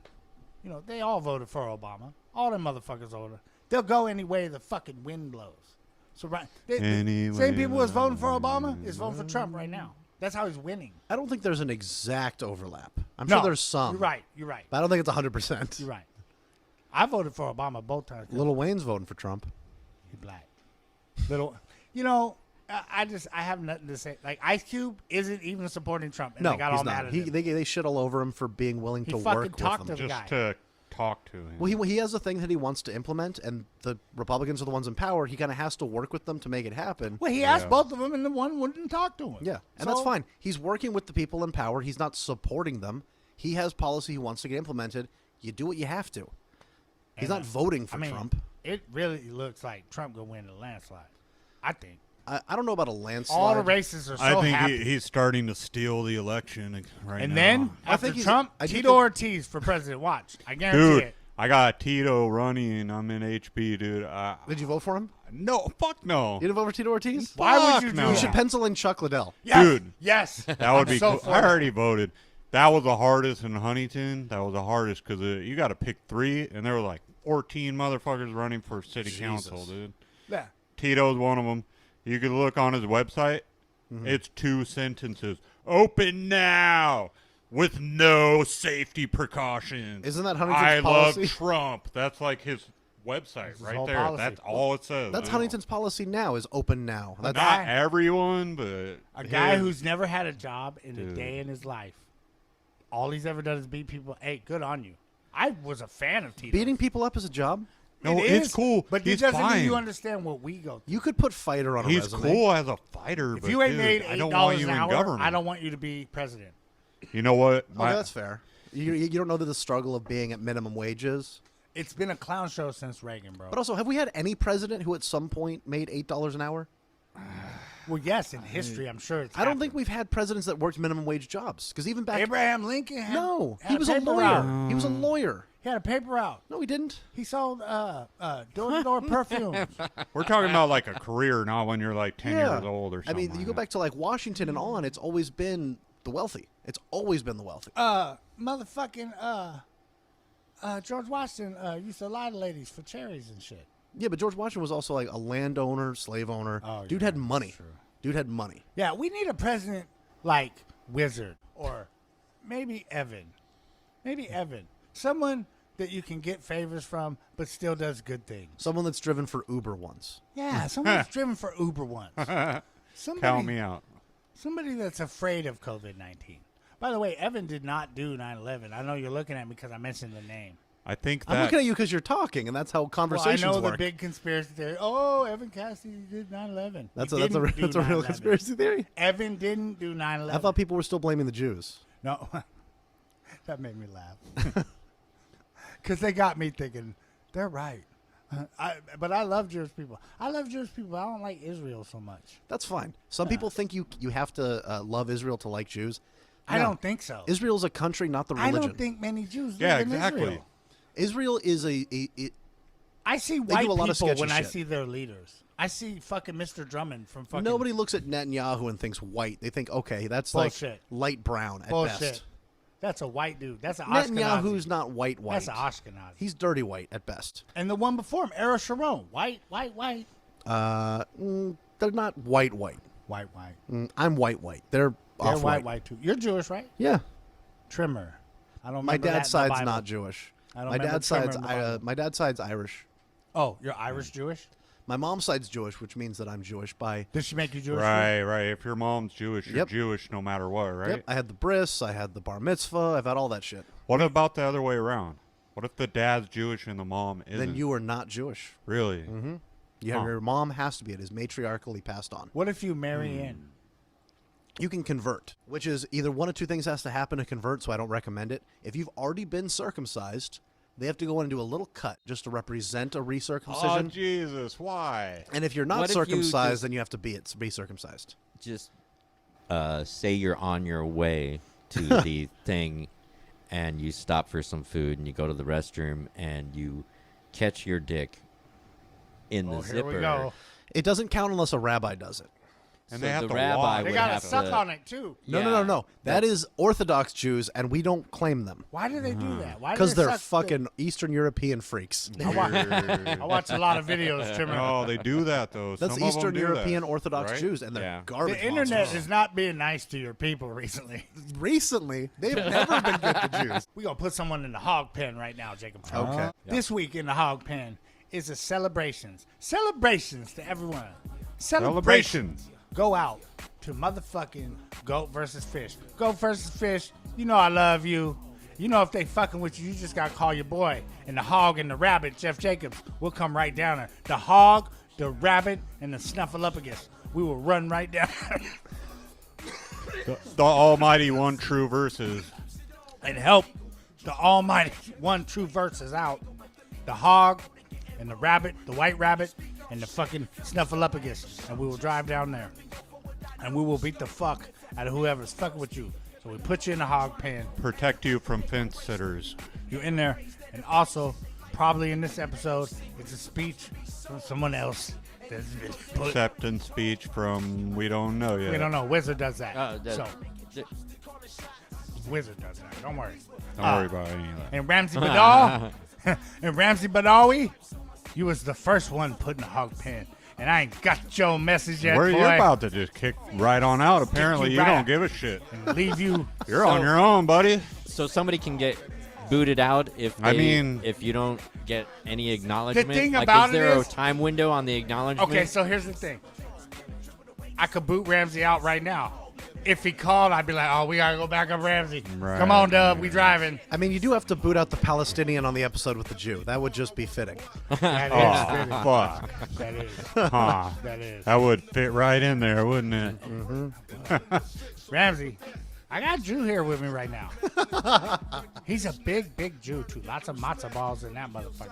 Speaker 1: they all voted for Obama. All them motherfuckers voted. They'll go any way the fucking wind blows. So right,
Speaker 2: Any
Speaker 1: same
Speaker 2: way
Speaker 1: people was
Speaker 2: the
Speaker 1: voting for Obama is voting for Trump right now. That's how he's winning.
Speaker 3: I don't think there's an exact overlap. I'm
Speaker 1: No,
Speaker 3: sure there's some.
Speaker 1: You're right.
Speaker 3: But I don't think it's 100%.
Speaker 1: You're right. I voted for Obama both times.
Speaker 3: Lil Wayne's voting for Trump.
Speaker 1: He's black. Little, I have nothing to say. Like, Ice Cube isn't even supporting Trump, and
Speaker 3: No,
Speaker 1: they got
Speaker 3: he's
Speaker 1: all mad
Speaker 3: not.
Speaker 1: at him.
Speaker 3: They shit all over him for being willing
Speaker 1: He
Speaker 3: to
Speaker 1: fucking
Speaker 3: work
Speaker 1: talked
Speaker 3: with
Speaker 1: to
Speaker 3: them.
Speaker 1: the
Speaker 2: just
Speaker 1: guy.
Speaker 2: to talk to him.
Speaker 3: Well, he has a thing that he wants to implement, and the Republicans are the ones in power. He kind of has to work with them to make it happen.
Speaker 1: Well, he asked both of them, and the one wouldn't talk to him.
Speaker 3: Yeah, and
Speaker 1: So-
Speaker 3: that's fine. He's working with the people in power. He's not supporting them. He has policy he wants to get implemented. You do what you have to. He's not voting for Trump.
Speaker 1: It really looks like Trump gonna win the landslide. I think
Speaker 3: I don't know about a landslide.
Speaker 1: all the races are so
Speaker 2: I think
Speaker 1: happy.
Speaker 2: he's starting to steal the election right
Speaker 1: And
Speaker 2: now.
Speaker 1: then after
Speaker 3: think he's-
Speaker 1: Trump,
Speaker 3: I do
Speaker 1: Tito
Speaker 3: think-
Speaker 1: Ortiz for president. Watch, I guarantee
Speaker 2: Dude,
Speaker 1: it.
Speaker 2: I got Tito running. I'm in HB, dude.
Speaker 3: Did you vote for him?
Speaker 2: No, fuck no.
Speaker 3: You didn't vote for Tito Ortiz?
Speaker 1: Why would
Speaker 2: Fuck
Speaker 1: you do
Speaker 2: no.
Speaker 1: that?
Speaker 3: You should pencil in Chuck Liddell.
Speaker 1: Yes,
Speaker 2: Dude.
Speaker 1: yes,
Speaker 2: That would be
Speaker 1: so
Speaker 2: cool.
Speaker 1: for
Speaker 2: I
Speaker 1: it.
Speaker 2: already voted. That was the hardest in Huntington. That was the hardest because you got to pick 3, and there were like 14 motherfuckers running for city council, dude.
Speaker 1: Yeah.
Speaker 2: Tito's one of them. You could look on his website.
Speaker 1: Mm-hmm.
Speaker 2: It's 2 sentences. Open now with no safety precautions.
Speaker 3: Isn't that Huntington's
Speaker 2: I
Speaker 3: policy?
Speaker 2: love Trump. That's like his website
Speaker 1: his
Speaker 2: right
Speaker 1: whole
Speaker 2: there.
Speaker 1: policy.
Speaker 2: That's all it says.
Speaker 3: That's
Speaker 2: dude.
Speaker 3: Huntington's policy now is open now. That's
Speaker 1: guy-
Speaker 2: Not everyone, but
Speaker 1: A guy
Speaker 2: his-
Speaker 1: who's never had a job in a
Speaker 2: Dude.
Speaker 1: day in his life all he's ever done is beat people. Hey, good on you. I was a fan of Tito.
Speaker 3: Beating people up is a job.
Speaker 2: No,
Speaker 1: It
Speaker 2: it's
Speaker 1: is,
Speaker 2: cool.
Speaker 1: But
Speaker 2: He's
Speaker 1: it doesn't
Speaker 2: fine.
Speaker 1: mean you understand what we go through.
Speaker 3: You could put fighter on a
Speaker 2: He's
Speaker 3: resume.
Speaker 2: cool as a fighter,
Speaker 1: If
Speaker 2: but
Speaker 1: you ain't
Speaker 2: dude,
Speaker 1: made
Speaker 2: I don't want
Speaker 1: $8
Speaker 2: you
Speaker 1: an
Speaker 2: in
Speaker 1: hour,
Speaker 2: government.
Speaker 1: I don't want you to be president.
Speaker 2: You know what?
Speaker 3: Okay, that's fair. You don't know the struggle of being at minimum wages.
Speaker 1: It's been a clown show since Reagan, bro.
Speaker 3: But also, have we had any president who at some point made $8 an hour?
Speaker 1: Well, yes, in history, I'm sure it's
Speaker 3: I don't
Speaker 1: happened.
Speaker 3: think we've had presidents that worked minimum wage jobs. Because even back...
Speaker 1: Abraham Lincoln had,
Speaker 3: No,
Speaker 1: had
Speaker 3: he was a
Speaker 1: paper
Speaker 3: lawyer.
Speaker 1: route.
Speaker 3: He was a lawyer.
Speaker 1: He had a paper route.
Speaker 3: No, he didn't.
Speaker 1: He sold door-to-door perfumes.
Speaker 2: We're talking about like a career, not when you're like 10
Speaker 3: Yeah.
Speaker 2: years old or
Speaker 3: I
Speaker 2: something.
Speaker 3: mean, you
Speaker 2: like
Speaker 3: go
Speaker 2: that.
Speaker 3: back to like Washington and on, it's always been the wealthy. It's always been the wealthy.
Speaker 1: Motherfucking George Washington used to lie to ladies for cherries and shit.
Speaker 3: Yeah, but George Washington was also like a landowner, slave owner.
Speaker 1: Oh,
Speaker 3: Dude
Speaker 1: yeah,
Speaker 3: had money.
Speaker 1: that's true.
Speaker 3: Dude had money.
Speaker 1: Yeah, we need a president like Wizard or maybe Evan. Maybe Evan. Someone that you can get favors from but still does good things.
Speaker 3: Someone that's driven for Uber once.
Speaker 1: Yeah, someone that's driven for Uber once.
Speaker 2: Count me out.
Speaker 1: Somebody that's afraid of COVID-19. By the way, Evan did not do 9/11. I know you're looking at me because I mentioned the name.
Speaker 2: I think
Speaker 3: I'm
Speaker 2: that
Speaker 3: looking at you because you're talking, and that's how
Speaker 1: Well, I
Speaker 3: conversations
Speaker 1: know
Speaker 3: work.
Speaker 1: the big conspiracy theory. Oh, Evan Cassidy did 9/11.
Speaker 3: That's
Speaker 1: He
Speaker 3: a
Speaker 1: didn't do
Speaker 3: real
Speaker 1: 9/11.
Speaker 3: conspiracy theory.
Speaker 1: Evan didn't do 9/11.
Speaker 3: I thought people were still blaming the Jews.
Speaker 1: No, that made me laugh. Because they got me thinking, they're right. But I love Jewish people. I love Jewish people. I don't like Israel so much.
Speaker 3: That's fine. Some people think you have to love Israel to like Jews.
Speaker 1: I
Speaker 3: No.
Speaker 1: don't think so.
Speaker 3: Israel's a country, not the
Speaker 1: I
Speaker 3: religion.
Speaker 1: don't think many Jews
Speaker 2: Yeah,
Speaker 1: live in
Speaker 2: exactly.
Speaker 1: Israel.
Speaker 3: Israel is
Speaker 1: I see
Speaker 3: do
Speaker 1: white
Speaker 3: a lot of
Speaker 1: people
Speaker 3: sketchy
Speaker 1: when I
Speaker 3: shit.
Speaker 1: see their leaders. I see fucking Mr. Drummond from fucking
Speaker 3: nobody looks at Netanyahu and thinks white. They think, okay, that's
Speaker 1: Bullshit.
Speaker 3: like light brown at
Speaker 1: bullshit.
Speaker 3: best.
Speaker 1: That's a white dude. That's an Ashkenazi.
Speaker 3: Netanyahu's not white.
Speaker 1: That's an Ashkenazi.
Speaker 3: He's dirty white at best.
Speaker 1: And the one before him, Ariel Sharon, white.
Speaker 3: They're not white.
Speaker 1: White.
Speaker 3: I'm white. They're
Speaker 1: They're
Speaker 3: off
Speaker 1: white too. You're Jewish, right?
Speaker 3: Yeah.
Speaker 1: Trimmer. I don't
Speaker 3: My
Speaker 1: remember that in
Speaker 3: dad's
Speaker 1: the
Speaker 3: side's
Speaker 1: Bible.
Speaker 3: not Jewish.
Speaker 1: I don't
Speaker 3: My
Speaker 1: remember
Speaker 3: dad's
Speaker 1: Trimmer
Speaker 3: side's
Speaker 1: in the Bible.
Speaker 3: my dad's side's Irish.
Speaker 1: Oh, you're Irish Jewish?
Speaker 3: My mom's side's Jewish, which means that I'm Jewish by.
Speaker 1: Did she make you Jewish?
Speaker 2: right. If your mom's Jewish, you're
Speaker 3: Yep.
Speaker 2: Jewish no matter what, right?
Speaker 3: Yep. I had the bris. I had the bar mitzvah. I've had all that shit.
Speaker 2: What about the other way around? What if the dad's Jewish and the mom isn't?
Speaker 3: Then you are not Jewish.
Speaker 2: really? Huh.
Speaker 3: Your mom has to be. It is matriarchally passed on.
Speaker 1: What if you marry in?
Speaker 3: You can convert, which is either one of two things has to happen to convert, so I don't recommend it. If you've already been circumcised, they have to go in and do a little cut just to represent a
Speaker 2: Oh
Speaker 3: recircumcision.
Speaker 2: Jesus! Why?
Speaker 3: And if you're not
Speaker 4: What if you
Speaker 3: circumcised,
Speaker 4: just-
Speaker 3: then you have to be circumcised.
Speaker 4: Just say you're on your way to the thing, and you stop for some food, and you go to the restroom, and you catch your dick in the
Speaker 1: Oh,
Speaker 4: zipper.
Speaker 1: here we go.
Speaker 3: It doesn't count unless a rabbi does it.
Speaker 2: And
Speaker 4: So
Speaker 2: they have
Speaker 4: the
Speaker 2: to
Speaker 4: rabbi
Speaker 2: walk.
Speaker 1: They
Speaker 4: would
Speaker 1: got to
Speaker 4: have
Speaker 1: suck
Speaker 4: to-
Speaker 1: on it too.
Speaker 3: No. That is Orthodox Jews, and we don't claim them
Speaker 1: Why do they do that? Why do
Speaker 3: because
Speaker 1: they
Speaker 3: they're
Speaker 1: suck
Speaker 3: fucking Eastern European freaks.
Speaker 1: I watch a lot of videos, Trimmer.
Speaker 2: Oh, they do that though.
Speaker 3: That's
Speaker 2: Some of them
Speaker 3: Eastern
Speaker 2: do
Speaker 3: European
Speaker 2: that,
Speaker 3: Orthodox
Speaker 2: right?
Speaker 3: Jews, and they're
Speaker 4: Yeah.
Speaker 3: garbage.
Speaker 1: The internet
Speaker 3: monsters.
Speaker 1: is not being nice to your people recently.
Speaker 3: Recently, they've never been good to Jews.
Speaker 1: We're going to put someone in the hog pen right now, Jacob.
Speaker 3: Okay.
Speaker 1: This week in the hog pen is a celebrations. Celebrations to everyone.
Speaker 2: Celebrations.
Speaker 1: Go out to motherfucking goat versus fish. Goat versus fish, you know I love you. You know if they fucking with you, you just got to call your boy. And the hog and the rabbit, Jeff Jacobs, will come right down there. The hog, the rabbit, and the snuffleupagus. We will run right down
Speaker 2: The almighty one true verses.
Speaker 1: and help the almighty one true verses out. The hog and the rabbit, the white rabbit, and the fucking snuffleupagus. And we will drive down there. And we will beat the fuck out of whoever's fucking with you. So we put you in the hog pen.
Speaker 2: Protect you from fence sitters.
Speaker 1: You're in there. And also, probably in this episode, it's a speech from someone else. That's been put.
Speaker 2: Acceptance speech from we don't know yet.
Speaker 1: We don't know. Wizard does that. So,
Speaker 4: th-
Speaker 1: Wizard does that. Don't worry.
Speaker 2: Don't worry about any of that.
Speaker 1: And Ramsey Badal, and Ramsey Badawi, you was the first one put in the hog pen. And I ain't got your message yet,
Speaker 2: Where
Speaker 1: boy.
Speaker 2: you're about to just kick right on out. Apparently, you
Speaker 1: right
Speaker 2: don't
Speaker 1: out.
Speaker 2: give a shit.
Speaker 1: And leave you.
Speaker 2: You're on your own, buddy.
Speaker 4: So somebody can get booted out if
Speaker 2: I
Speaker 4: they,
Speaker 2: mean-
Speaker 4: if you don't get any acknowledgement.
Speaker 1: thing
Speaker 4: like,
Speaker 1: about
Speaker 4: is there
Speaker 1: it
Speaker 4: a
Speaker 1: is-
Speaker 4: time window on the acknowledgement?
Speaker 1: Okay, so here's the thing. I could boot Ramsey out right now. if he called, I'd be like, oh, we gotta go back up Ramsey.
Speaker 2: Right.
Speaker 1: Come on, Dub, we driving.
Speaker 3: I mean, you do have to boot out the Palestinian on the episode with the Jew. That would just be fitting.
Speaker 1: That
Speaker 2: Oh,
Speaker 1: is.
Speaker 2: fuck.
Speaker 1: That is.
Speaker 2: Huh.
Speaker 1: That is.
Speaker 2: That would fit right in there, wouldn't it?
Speaker 1: Ramsey, I got Jew here with me right now. He's a big, big Jew, too. Lots of matzo balls in that motherfucker.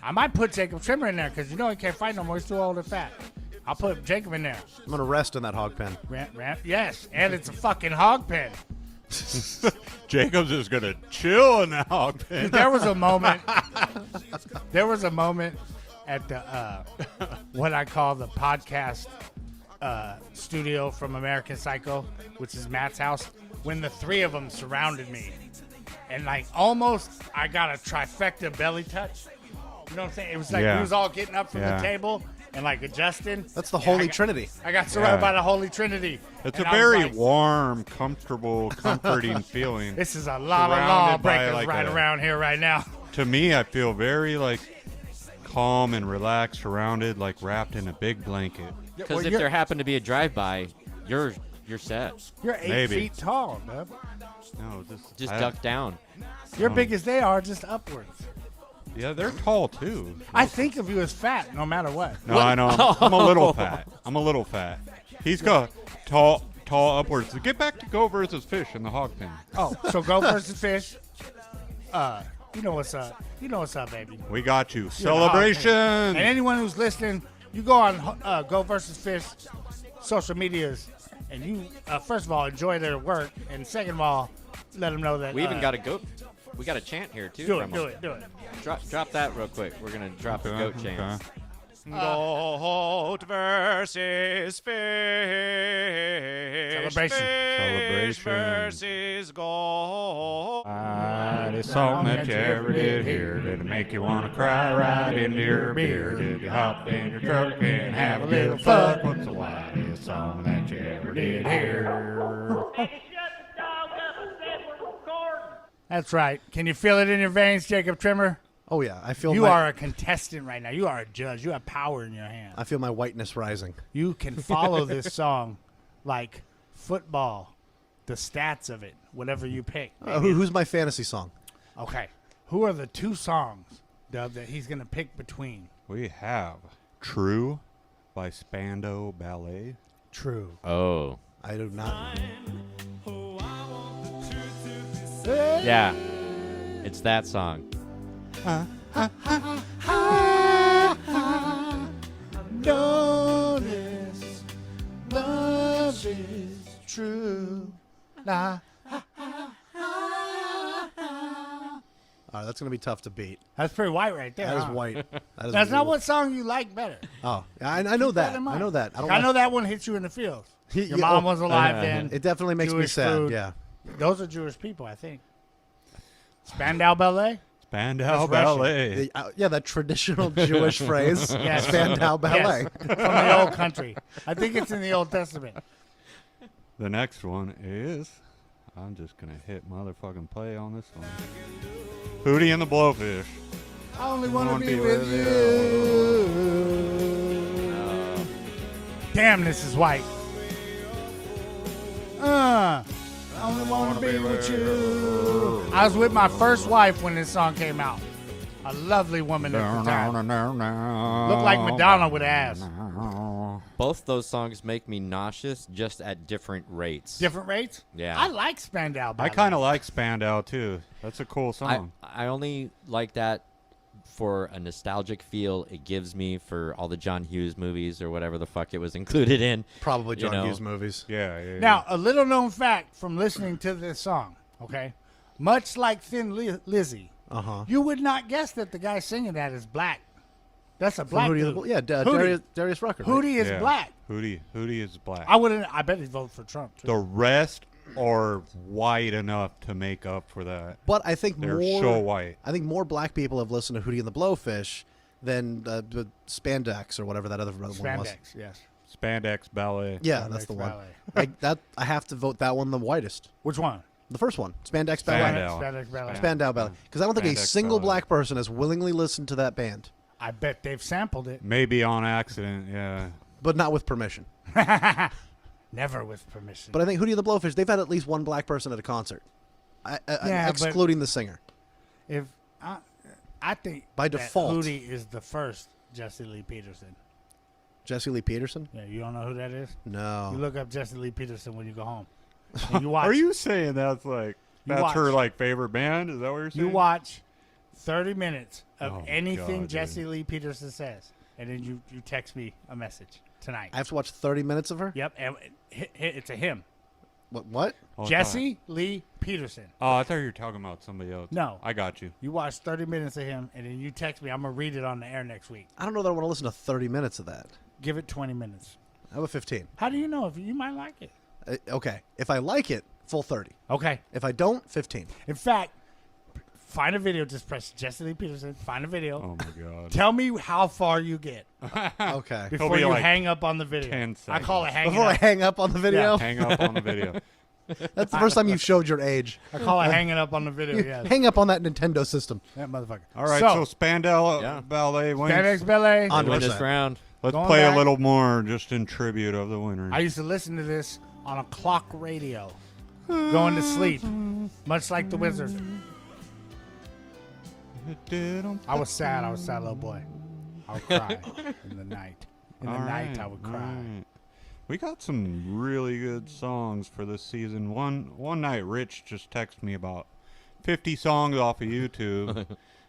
Speaker 1: I might put Jacob Trimmer in there because you know he can't fight no more. He's too old and fat. I'll put Jacob in there.
Speaker 3: I'm going to rest in that hog pen.
Speaker 1: Yes, and it's a fucking hog pen.
Speaker 2: Jacob's just gonna chill in the hog pen.
Speaker 1: There was a moment. There was a moment at the what I call the podcast studio from American Psycho, which is Matt's house, when the three of them surrounded me, and like almost I got a trifecta belly touch. You know what I'm saying? It was like
Speaker 2: Yeah.
Speaker 1: we was all getting up from
Speaker 2: Yeah.
Speaker 1: the table and like adjusting.
Speaker 3: That's the
Speaker 1: And
Speaker 3: Holy
Speaker 1: I got-
Speaker 3: Trinity.
Speaker 1: I got surrounded
Speaker 2: Yeah.
Speaker 1: by the Holy Trinity.
Speaker 2: It's
Speaker 1: and
Speaker 2: a
Speaker 1: I was
Speaker 2: very
Speaker 1: like,
Speaker 2: warm, comfortable, comforting feeling.
Speaker 1: This is a lot of
Speaker 2: surrounded by,
Speaker 1: lawbreakers
Speaker 2: like,
Speaker 1: right
Speaker 2: a-
Speaker 1: around here right now.
Speaker 2: To me, I feel very like calm and relaxed, surrounded, like wrapped in a big blanket.
Speaker 4: Because if there happened to be a drive-by, you're set.
Speaker 1: You're 8
Speaker 2: Maybe.
Speaker 1: feet tall, bub.
Speaker 2: No,
Speaker 4: Just
Speaker 2: I-
Speaker 4: duck down.
Speaker 1: You're big as they are, just upwards.
Speaker 2: Yeah, they're tall too.
Speaker 1: I think of you as fat, no matter what.
Speaker 2: No, I know. I'm a little fat. I'm a little fat. He's got tall upwards. Get back to Go versus Fish in the hog pen.
Speaker 1: Oh, so Go versus Fish. You know what's up. You know what's up, baby.
Speaker 2: We got you.
Speaker 1: And
Speaker 2: Celebration.
Speaker 1: anyone who's listening, you go on Go versus Fish social medias, and you first of all enjoy their work, and second of all, let them know that
Speaker 4: We even got a goat. We got a chant here too.
Speaker 1: do it,
Speaker 4: from
Speaker 1: do
Speaker 4: them.
Speaker 1: it, do it.
Speaker 4: Drop that real quick. We're gonna drop a goat chant.
Speaker 6: Goat versus fish.
Speaker 1: Celebration.
Speaker 2: Celebration.
Speaker 6: versus goat.
Speaker 2: This song that you ever did hear, did it make you want to cry right into your beer? Did you hop in your truck and have a little fuck? What's the wildest song that you ever did hear?
Speaker 1: That's right. Can you feel it in your veins, Jacob Trimmer?
Speaker 3: Oh, yeah. I feel
Speaker 1: You are a contestant right now. You are a judge. You have power in your hand.
Speaker 3: I feel my whiteness rising.
Speaker 1: You can follow this song like football, the stats of it, whatever you pick.
Speaker 3: Who's my fantasy song?
Speaker 1: Okay. Who are the two songs, Dub, that he's going to pick between?
Speaker 2: We have True by Spandau Ballet.
Speaker 1: True.
Speaker 4: Oh,
Speaker 3: I do not.
Speaker 4: yeah. It's that song.
Speaker 1: Notice love is true. Nah.
Speaker 3: All right, that's going to be tough to beat.
Speaker 1: That's pretty white right there.
Speaker 3: That is
Speaker 1: huh?
Speaker 3: white. That is
Speaker 1: That's not
Speaker 3: brutal.
Speaker 1: what song you like better.
Speaker 3: Oh, yeah, I know that.
Speaker 1: in
Speaker 3: I
Speaker 1: mind.
Speaker 3: know that.
Speaker 1: I know that one hits you in the feels. Your
Speaker 3: Yeah,
Speaker 1: mom
Speaker 3: oh,
Speaker 1: was alive then.
Speaker 3: It definitely makes me
Speaker 1: Jewish
Speaker 3: sad.
Speaker 1: food.
Speaker 3: Yeah.
Speaker 1: Those are Jewish people, I think. Spandau Ballet?
Speaker 2: Spandau
Speaker 1: That's
Speaker 2: Ballet.
Speaker 3: Yeah, that traditional Jewish phrase.
Speaker 1: Yes.
Speaker 3: Spandau Ballet.
Speaker 1: Yes, from the old country. I think it's in the Old Testament.
Speaker 2: The next one is, I'm just going to hit motherfucking play on this one. Hootie and the Blowfish.
Speaker 1: I only want to
Speaker 2: Wanna
Speaker 1: be
Speaker 2: be
Speaker 1: with
Speaker 2: with
Speaker 1: you. Damn, this is white. I only want to be with you. I was with my first wife when this song came out. A lovely woman at the time. Looked like Madonna with ass.
Speaker 4: Both those songs make me nauseous, just at different rates.
Speaker 1: Different rates?
Speaker 4: Yeah.
Speaker 1: I like Spandau Ballet.
Speaker 2: I kind of like Spandau too. That's a cool song.
Speaker 4: I only like that for a nostalgic feel it gives me for all the John Hughes movies or whatever the fuck it was included in.
Speaker 3: Probably John
Speaker 4: You know.
Speaker 3: Hughes movies.
Speaker 2: yeah.
Speaker 1: Now, a little known fact from listening to this song, okay? Much like Thin Lizzy, you would not guess that the guy singing that is black. That's a black
Speaker 3: From
Speaker 1: dude.
Speaker 3: Hootie, yeah,
Speaker 1: Hootie.
Speaker 3: Darius Rucker. right?
Speaker 1: Hootie is
Speaker 2: Yeah.
Speaker 1: black.
Speaker 2: Hootie is black.
Speaker 1: I bet he'd vote for Trump, too.
Speaker 2: The rest are white enough to make up for that.
Speaker 3: But I think
Speaker 2: They're
Speaker 3: more.
Speaker 2: so white.
Speaker 3: I think more black people have listened to Hootie and the Blowfish than the Spandex or whatever that other one was.
Speaker 1: Spandex, yes.
Speaker 2: Spandex Ballet.
Speaker 3: Yeah,
Speaker 1: Spandex
Speaker 3: that's the one.
Speaker 1: Ballet.
Speaker 3: I have to vote that one the whitest.
Speaker 1: Which one?
Speaker 3: The first one, Spandex Ballet.
Speaker 2: Spandau.
Speaker 1: Spandex Ballet.
Speaker 3: Spandau Ballet. Because I don't think a
Speaker 2: Spandex
Speaker 3: single
Speaker 2: Ballet.
Speaker 3: black person has willingly listened to that band,
Speaker 1: I bet they've sampled it.
Speaker 2: Maybe on accident, yeah.
Speaker 3: but not with permission.
Speaker 1: Never with permission.
Speaker 3: But I think Hootie and the Blowfish, they've had at least one black person at a concert,
Speaker 1: Yeah, but-
Speaker 3: excluding the singer.
Speaker 1: if I think
Speaker 3: By
Speaker 1: that
Speaker 3: default.
Speaker 1: Hootie is the first Jesse Lee Peterson.
Speaker 3: Jesse Lee Peterson?
Speaker 1: Yeah, you don't know who that is?
Speaker 3: No.
Speaker 1: You look up Jesse Lee Peterson when you go home. And you watch.
Speaker 2: Are you saying that's like that's her
Speaker 1: watch.
Speaker 2: like favorite band? Is that what you're saying?
Speaker 1: You watch 30 minutes of
Speaker 2: Oh my
Speaker 1: anything
Speaker 2: God,
Speaker 1: Jesse
Speaker 2: dude.
Speaker 1: Lee Peterson says, and then you text me a message tonight.
Speaker 3: I have to watch 30 minutes of her?
Speaker 1: Yep, and it's a him.
Speaker 3: What?
Speaker 2: Oh, I
Speaker 1: Jesse Lee Peterson.
Speaker 2: Oh, I thought you were talking about somebody else.
Speaker 1: No.
Speaker 2: I got you.
Speaker 1: You watch 30 minutes of him, and then you text me. I'm going to read it on the air next week.
Speaker 3: I don't know that I want to listen to 30 minutes of that.
Speaker 1: Give it 20 minutes.
Speaker 3: How about 15?
Speaker 1: How do you know if you might like it?
Speaker 3: Okay. If I like it, full 30.
Speaker 1: Okay.
Speaker 3: If I don't, 15.
Speaker 1: In fact, find a video. Just press Jesse Lee Peterson. Find a video.
Speaker 2: Oh my God.
Speaker 1: Tell me how far you get
Speaker 3: Okay.
Speaker 1: before
Speaker 2: be
Speaker 1: you
Speaker 2: like
Speaker 1: hang up on the video.
Speaker 2: 10
Speaker 1: I call it hanging
Speaker 3: Before I
Speaker 1: up.
Speaker 3: hang up on the video?
Speaker 2: Hang up on the video.
Speaker 3: That's the first time you've showed your age.
Speaker 1: I call it hanging up on the video. Yeah,
Speaker 3: Hang up on that Nintendo system.
Speaker 1: that motherfucker.
Speaker 2: All right, so Spandau
Speaker 4: Yeah.
Speaker 2: Ballet wins.
Speaker 1: FedEx Ballet.
Speaker 3: On-
Speaker 4: Win
Speaker 3: 100%.
Speaker 4: this round.
Speaker 2: Let's
Speaker 1: Going
Speaker 2: play
Speaker 1: back.
Speaker 2: a little more just in tribute of the winner.
Speaker 1: I used to listen to this on a clock radio, going to sleep, much like the Wizard. I was sad. I was a sad little boy. I would cry in the night. In the
Speaker 2: All
Speaker 1: night,
Speaker 2: right,
Speaker 1: I would
Speaker 2: all
Speaker 1: cry.
Speaker 2: right. We got some really good songs for this season. One night, Rich just texted me about 50 songs off of YouTube.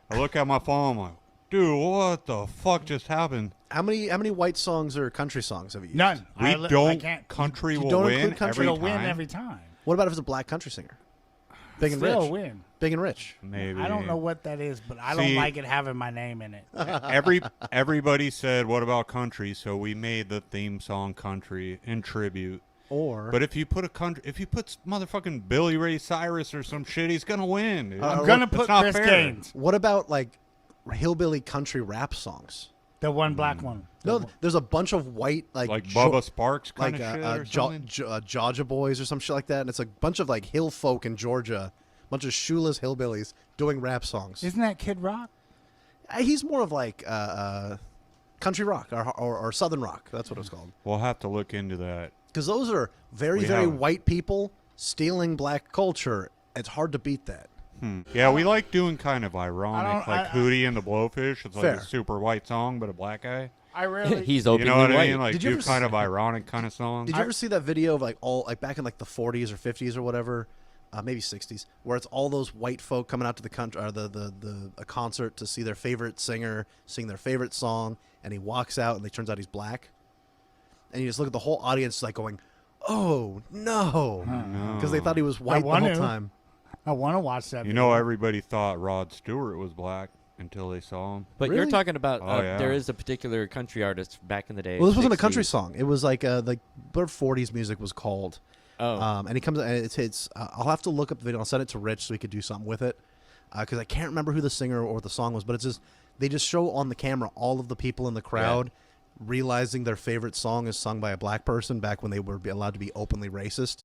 Speaker 2: I look at my phone, I'm like, dude, what the fuck just happened?
Speaker 3: How many white songs or country songs have you used?
Speaker 1: None.
Speaker 2: We
Speaker 1: I
Speaker 2: don't.
Speaker 1: can't.
Speaker 2: Country
Speaker 3: you
Speaker 2: will
Speaker 3: don't
Speaker 2: win
Speaker 3: include country?
Speaker 2: every
Speaker 1: It'll
Speaker 2: time.
Speaker 1: win every time.
Speaker 3: What about if it's a black country singer? Big and
Speaker 1: Still
Speaker 3: rich.
Speaker 1: win.
Speaker 3: Big and rich.
Speaker 2: Maybe.
Speaker 1: I don't know what that is, but I
Speaker 2: See-
Speaker 1: don't like it having my name in it.
Speaker 2: Everybody said, "What about country?" So we made the theme song "Country" in tribute.
Speaker 3: Or
Speaker 2: But if you put motherfucking Billy Ray Cyrus or some shit, he's gonna win. dude.
Speaker 1: I'm gonna
Speaker 2: It's
Speaker 1: put
Speaker 2: not
Speaker 1: Chris
Speaker 2: fair.
Speaker 1: Gaines,
Speaker 3: what about like hillbilly country rap songs?
Speaker 1: the one black one.
Speaker 3: No, there's a bunch of white like
Speaker 2: Bubba Sparks kind
Speaker 3: like
Speaker 2: of shit or something.
Speaker 3: Georgia boys or some shit like that, and it's a bunch of like hill folk in Georgia, bunch of shoeless hillbillies doing rap songs.
Speaker 1: Isn't that Kid Rock?
Speaker 3: He's more of like country rock or southern rock. That's what it's called.
Speaker 2: We'll have to look into that.
Speaker 3: Because those are very
Speaker 2: We
Speaker 3: very
Speaker 2: have-
Speaker 3: white people stealing black culture. It's hard to beat that.
Speaker 2: Yeah, we like doing kind of ironic, like
Speaker 1: I-
Speaker 2: Hootie and the Blowfish. It's like
Speaker 3: Fair.
Speaker 2: a super white song, but a black guy.
Speaker 1: I really.
Speaker 4: He's
Speaker 2: You
Speaker 4: openly
Speaker 2: know what I
Speaker 4: white.
Speaker 2: mean? Like
Speaker 3: Did you
Speaker 2: do
Speaker 3: ever
Speaker 2: kind of ironic kind of songs.
Speaker 3: Did you ever see that video of like all like back in like the 40s or 50s or whatever, maybe 60s, where it's all those white folk coming out to the country or a concert to see their favorite singer sing their favorite song, and he walks out and it turns out he's black, and you just look at the whole audience like going, "Oh no," because they thought he was white the
Speaker 1: want
Speaker 3: whole
Speaker 1: to.
Speaker 3: time.
Speaker 1: I want to watch that.
Speaker 2: You know, everybody thought Rod Stewart was black until they saw him.
Speaker 4: But
Speaker 3: Really?
Speaker 4: you're talking about
Speaker 2: Oh, yeah.
Speaker 4: there is a particular country artist back in the day.
Speaker 3: Well, this wasn't a country
Speaker 4: 60s.
Speaker 3: song. It was like what 40s music was called.
Speaker 4: Oh,
Speaker 3: And he comes and it's I'll have to look up the video. I'll send it to Rich so he could do something with it because I can't remember who the singer or the song was, but it's just they just show on the camera all of the people in the crowd realizing their favorite song is sung by a black person back when they were allowed to be openly racist.